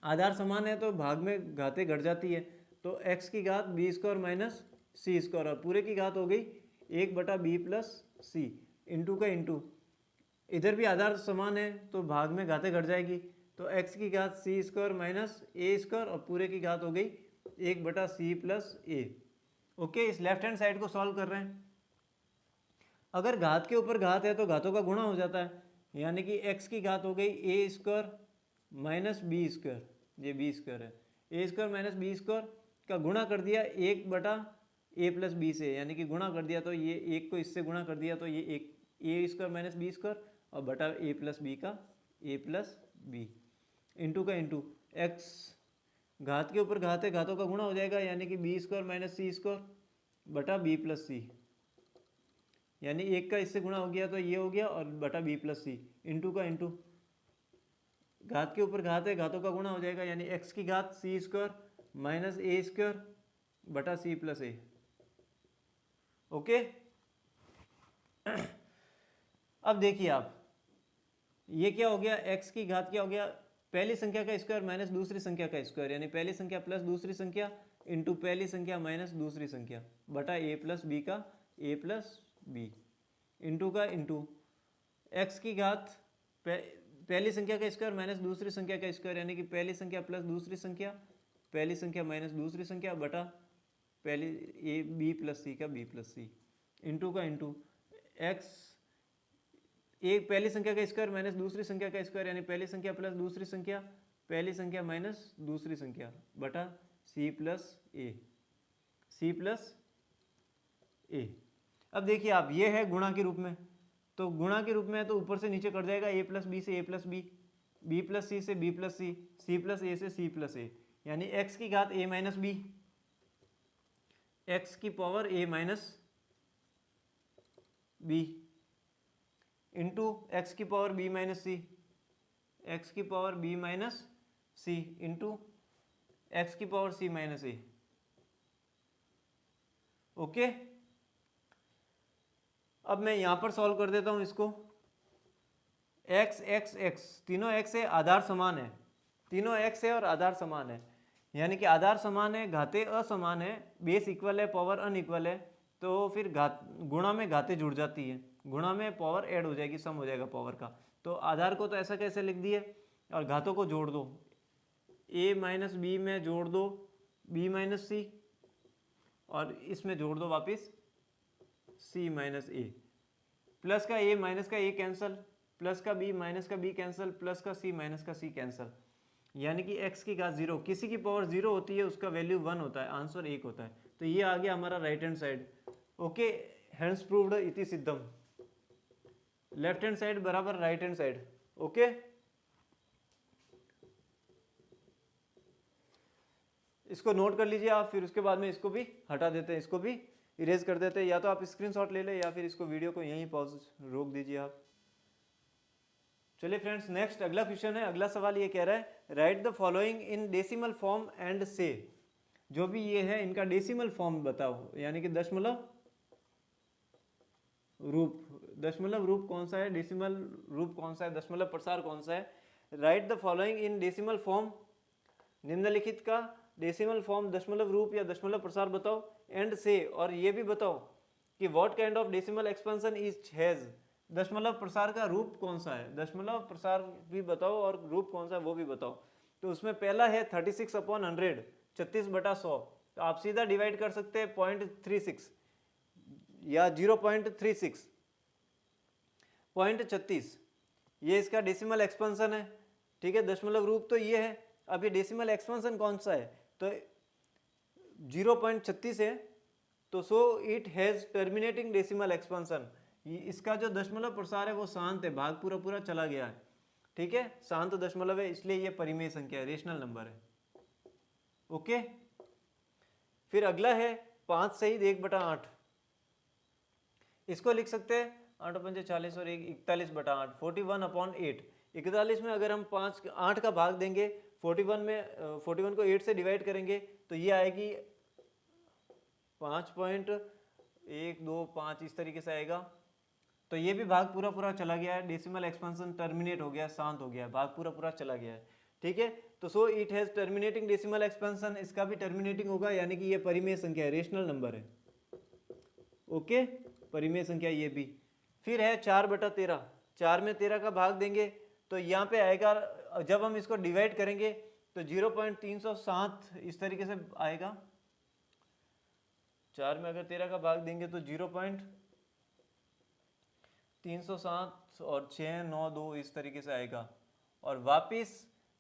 आधार समान है तो भाग में घातें घट जाती है, तो एक्स की घात बी स्क्वायर माइनस सी स्क्वायर और पूरे की घात हो गई 1 बटा बी प्लस सी इंटू का इंटू, इधर भी आधार समान है तो भाग में घातें घट जाएगी, तो एक्स की घात सी स्क्वायर माइनस ए स्क्वायर और पूरे की घात हो गई 1 बटा सी प्लस ए। ओके, इस लेफ्ट हैंड साइड को सॉल्व कर रहे हैं। अगर घात के ऊपर घात है तो घातों का गुणा हो जाता है, यानी कि x की घात हो गई ए स्क्वायर माइनस बी स्क्वायर, ये बी स्क्वायर है, ए स्क्वायर माइनस बी स्क्वायर का गुणा कर दिया 1 बटा ए प्लस बी से, यानी कि गुणा कर दिया तो ये एक को इससे गुणा कर दिया तो ये एक ए स्क्वायर माइनस बी स्क्वायर और बटा ए प्लस बी का ए प्लस बी इंटू का इंटू, एक्स घात के ऊपर घात है, घातों का गुणा हो जाएगा, यानी कि बी स्क्वायर माइनस सी स्क्वायर बटा बी प्लस सी, यानी एक का इससे गुणा हो गया तो ये हो गया और बटा बी प्लस सी इंटू का इंटू, घात के ऊपर घात है, घातों का गुणा हो जाएगा, यानी एक्स की घात सी स्क्वायर माइनस ए स्क्वायर बटा सी प्लस ए। ओके, अब देखिए आप, ये क्या हो गया, एक्स की घात क्या हो गया, पहली संख्या का स्क्वायर माइनस दूसरी संख्या का स्क्वायर, यानी पहली संख्या प्लस दूसरी संख्या इंटू पहली संख्या माइनस दूसरी संख्या बटा ए प्लस बी का ए प्लस बी इंटू का इंटू, एक्स की घात पहली संख्या का स्क्वायर माइनस दूसरी संख्या का स्क्वायर, यानी कि पहली संख्या प्लस दूसरी संख्या, पहली संख्या माइनस दूसरी संख्या बटा पहली ए बी प्लस सी का बी प्लस सी इंटू का इंटू, एक्स एक पहली संख्या का स्क्वायर माइनस दूसरी संख्या का स्क्वायर, यानी पहली संख्या प्लस दूसरी संख्या, पहली संख्या माइनस दूसरी संख्या बटा सी प्लस ए, सी प्लस ए। अब देखिए आप, ये है गुणा के रूप में, तो गुणा के रूप में है तो ऊपर से नीचे कट जाएगा, ए प्लस बी से ए प्लस बी, बी प्लस सी से बी प्लस सी, सी प्लस ए से सी प्लस ए, यानी एक्स की घात ए माइनस बी, एक्स की पावर ए माइनस बी इंटू एक्स की पावर बी माइनस सी, एक्स की पावर बी माइनस सी इंटू एक्स की पावर सी माइनस ए। ओके, अब मैं यहां पर सॉल्व कर देता हूं इसको, x x x तीनों x है, आधार समान है, तीनों x है और आधार समान है, यानी कि आधार समान है, घातें असमान है, बेस इक्वल है, पावर अनइक्वल है, तो फिर घात गुणा में घातें जुड़ जाती है, गुणा में पावर ऐड हो जाएगी, सम हो जाएगा पावर का। तो आधार को तो ऐसा कैसे लिख दिए और घातों को जोड़ दो, a माइनस बी में जोड़ दो b माइनस सी और इसमें जोड़ दो वापस c माइनस ए, प्लस का a माइनस का a कैंसल, प्लस का b माइनस का b कैंसल, प्लस का c माइनस का c कैंसल, यानी कि x की घात 0, किसी की पावर 0 होती है उसका वैल्यू 1 होता है, आंसर 1 होता है। तो ये आ गया हमारा right hand side. Okay, hence proved इति सिद्धम, लेफ्ट हैंड साइड बराबर राइट हैंड साइड। ओके, इसको नोट कर लीजिए आप, फिर उसके बाद में इसको भी हटा देते हैं, इसको भी इरेज कर देते हैं, या तो आप स्क्रीनशॉट ले लें या फिर इसको वीडियो को यहीं पॉज रोक दीजिए आप। चलिए फ्रेंड्स, नेक्स्ट अगला क्वेश्चन है। अगला सवाल ये कह रहा है right the following in decimal form and से, जो भी ये है इनका डेसिमल फॉर्म बताओ, यानी कि दशमलव रूप, दशमलव रूप कौन सा है, डेसिमल रूप कौन सा है, दशमलव प्रसार कौन सा है। Right the following in decimal form, निम्नलिखित का डेसिमल फॉर्म दशमलव रूप या दशमलव प्रसार बताओ, एंड से, और ये भी बताओ कि what kind of decimal expansion is has, दशमलव प्रसार का रूप कौन सा है, दशमलव प्रसार भी बताओ और रूप कौन सा है वो भी बताओ। तो उसमें पहला है 36/100, 36/100, तो आप सीधा डिवाइड कर सकते हैं 0.36 या 0.36, 0.36, ये इसका डेसिमल एक्सपेंशन है, ठीक है, दशमलव रूप तो ये है। अब ये डेसिमल एक्सपेंशन कौन सा है, तो 0.36 है, तो so it has terminating decimal expansion, इसका जो दशमलव प्रसार है वो शांत है, भाग पूरा पूरा चला गया है, ठीक है, शांत दशमलव है, इसलिए ये परिमेय संख्या है, रेशनल नंबर है। ओके, फिर अगला है 5 सहित 1/8, इसको लिख सकते हैं 8×5 = 40 और 41/8, 41/8। 41 में अगर हम 8 का भाग देंगे, 41 को 8 से डिवाइड करेंगे तो ये आएगी 5.125, इस तरीके से आएगा। तो ये भी भाग पूरा पूरा चला गया है, डेसिमल एक्सपेंशन टर्मिनेट हो गया, शांत हो गया, भाग पूरा पूरा चला गया है, ठीक है। तो so it has terminating decimal expansion, इसका भी टर्मिनेटिंग होगा, यानी कि ये परिमेय संख्या है, रेशनल नंबर है। ओके, परिमेय संख्या ये भी। फिर है 4/13, 4 में 13 का भाग देंगे तो यहाँ पे आएगा, जब हम इसको डिवाइड करेंगे तो 0.307 इस तरीके से आएगा। 4 में अगर 13 का भाग देंगे तो 0.307 और 692 इस तरीके से आएगा, और वापिस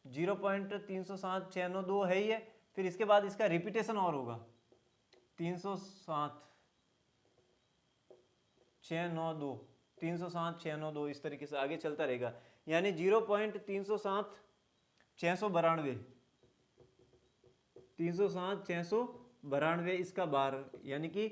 0.307 692 है ही है, फिर इसके बाद इसका रिपीटेशन और होगा 307 692, 307 692 इस तरीके से आगे चलता रहेगा, यानी 0.307 692, 307 692 इसका बार, यानी कि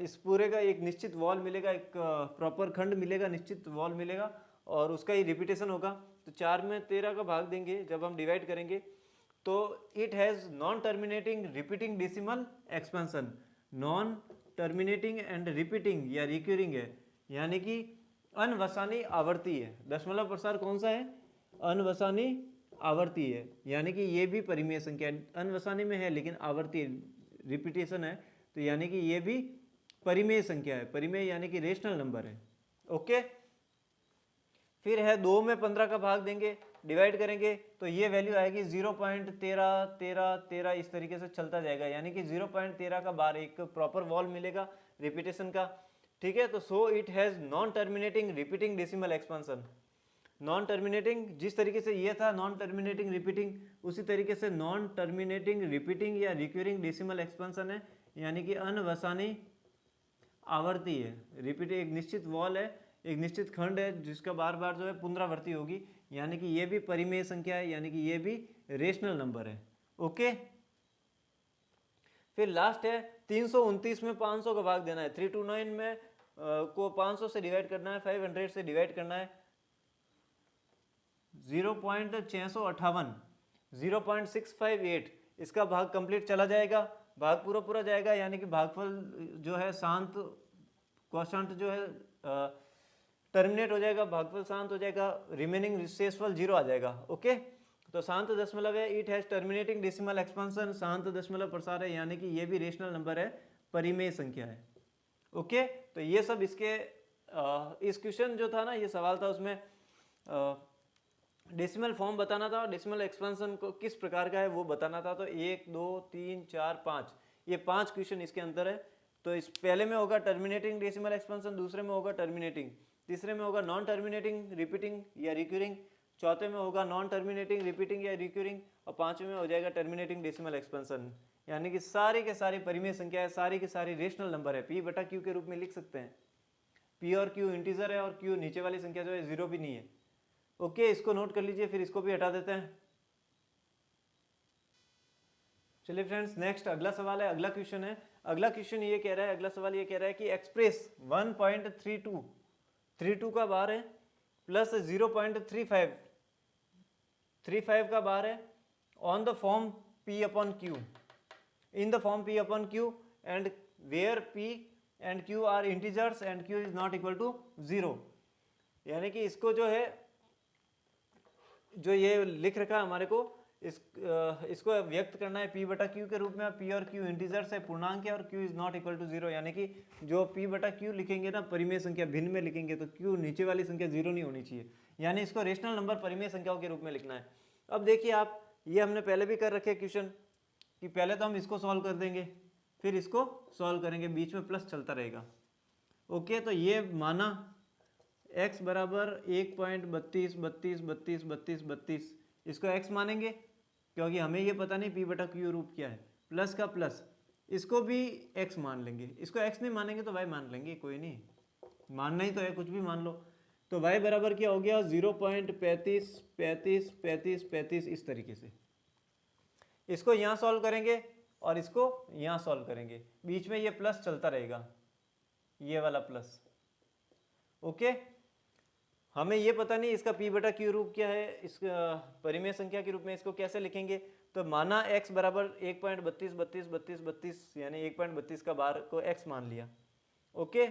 इस पूरे का एक निश्चित वॉल मिलेगा, एक प्रॉपर खंड मिलेगा, निश्चित वॉल मिलेगा, और उसका ही रिपीटेशन होगा। तो 4 में 13 का भाग देंगे, जब हम डिवाइड करेंगे तो it has non terminating repeating decimal expansion, non terminating and repeating या रिक्यूरिंग है, यानी कि अनवसानी आवर्ती है। दशमलव प्रसार कौन सा है, अनवसानी आवर्ती है, यानी कि ये भी परिमेय संख्या, अनवसानी में है लेकिन आवर्ती रिपीटेशन है, तो यानी कि ये भी परिमेय संख्या है, परिमेय यानी कि रेशनल नंबर है। ओके, फिर है 2 में 15 का भाग देंगे, डिवाइड करेंगे तो ये वैल्यू आएगी 0.13 13 13 इस तरीके से चलता जाएगा, यानी कि 0.13 का बार एक प्रॉपर वॉल मिलेगा रिपीटेशन का, ठीक है। तो so it has non terminating repeating decimal expansion, non terminating जिस तरीके से ये था नॉन टर्मिनेटिंग रिपीटिंग, उसी तरीके से नॉन टर्मिनेटिंग रिपीटिंग या रिक्यूरिंग डेसिमल एक्सपेंशन है, यानी कि अनवसानी आवर्ती है, रिपीट एक निश्चित वॉल है, एक निश्चित खंड है जिसका बार बार जो है पुनरावृत्ति होगी, यानी कि ये भी परिमेय संख्या है, यानी कि ये भी रेशनल नंबर है। ओके, फिर लास्ट है 329 में 500 का भाग देना है, 329 में को 500 से डिवाइड करना है, 500 से डिवाइड करना है, 0.658 0.658 इसका भाग कंप्लीट चला जाएगा, भाग पूरा पूरा जाएगा, यानी कि भागफल जो है शांत, क्वोशंट जो है टर्मिनेट हो जाएगा, भागफल शांत हो जाएगा, रिमेनिंग शेषफल 0 आ जाएगा। ओके, तो शांत दशमलव है, it has terminating decimal expansion, शांत दशमलव प्रसार है, यानी कि ये भी रेशनल नंबर है, परिमेय संख्या है। ओके, तो ये सब इसके इस क्वेश्चन जो था ना, ये सवाल था, उसमें डेसिमल फॉर्म बताना था और डेसिमल एक्सपेंशन को किस प्रकार का है वो बताना था। तो 1 2 3 4 5 ये 5 क्वेश्चन इसके अंदर है। तो इस पहले में होगा टर्मिनेटिंग डेसिमल एक्सपेंशन, दूसरे में होगा टर्मिनेटिंग, तीसरे में होगा नॉन टर्मिनेटिंग रिपीटिंग या रिक्यूरिंग, चौथे में होगा नॉन टर्मिनेटिंग रिपीटिंग या रिक्यूरिंग, और पांचवें में हो जाएगा टर्मिनेटिंग डेसिमल एक्सपेंशन। यानी कि सारी के सारी परिमेय संख्या है, सारी की सारी रेशनल नंबर है, पी बटा क्यू के रूप में लिख सकते हैं। पी और क्यू इंटीजर है और क्यू नीचे वाली संख्या जो है 0 भी नहीं है। ओके, इसको नोट कर लीजिए, फिर इसको भी हटा देते हैं। चलिए फ्रेंड्स, नेक्स्ट अगला सवाल है, अगला क्वेश्चन है। अगला क्वेश्चन ये कह रहा है, अगला सवाल ये कह रहा है कि एक्सप्रेस 1.32 का बार है प्लस 0.35 का बार है on the form P upon Q, in the form P upon Q and where P and Q are integers and Q is not equal to 0। यानी कि इसको जो है, जो ये लिख रखा है हमारे को, इसको व्यक्त करना है P बटा Q के रूप में। P और Q इंटीजर्स है, पूर्णांक है, और Q is not equal to 0, यानी कि जो P बटा Q लिखेंगे ना परिमेय संख्या भिन्न में लिखेंगे तो Q नीचे वाली संख्या 0 नहीं होनी चाहिए, यानी इसको रेशनल नंबर परिमेय संख्याओं के रूप में लिखना है। अब देखिए आप, ये हमने पहले भी कर रखे क्वेश्चन कि पहले तो हम इसको सॉल्व कर देंगे, फिर इसको सॉल्व करेंगे, बीच में प्लस चलता रहेगा। ओके, तो ये माना x बराबर 1.32 इसको x मानेंगे, क्योंकि हमें ये पता नहीं p बटा क्यू रूप क्या है, प्लस का प्लस, इसको भी x मान लेंगे, इसको x नहीं मानेंगे तो y मान लेंगे, कोई नहीं, मानना ही तो है, कुछ भी मान लो। तो y बराबर क्या हो गया 0.35 इस तरीके से। इसको यहाँ सॉल्व करेंगे और इसको यहाँ सॉल्व करेंगे, बीच में ये प्लस चलता रहेगा, ये वाला प्लस। ओके, हमें ये पता नहीं इसका p बटा क्यू रूप क्या है, इस परिमेय संख्या के रूप में इसको कैसे लिखेंगे। तो माना x बराबर 1.32 यानी 1.32 का बार को x मान लिया। ओके,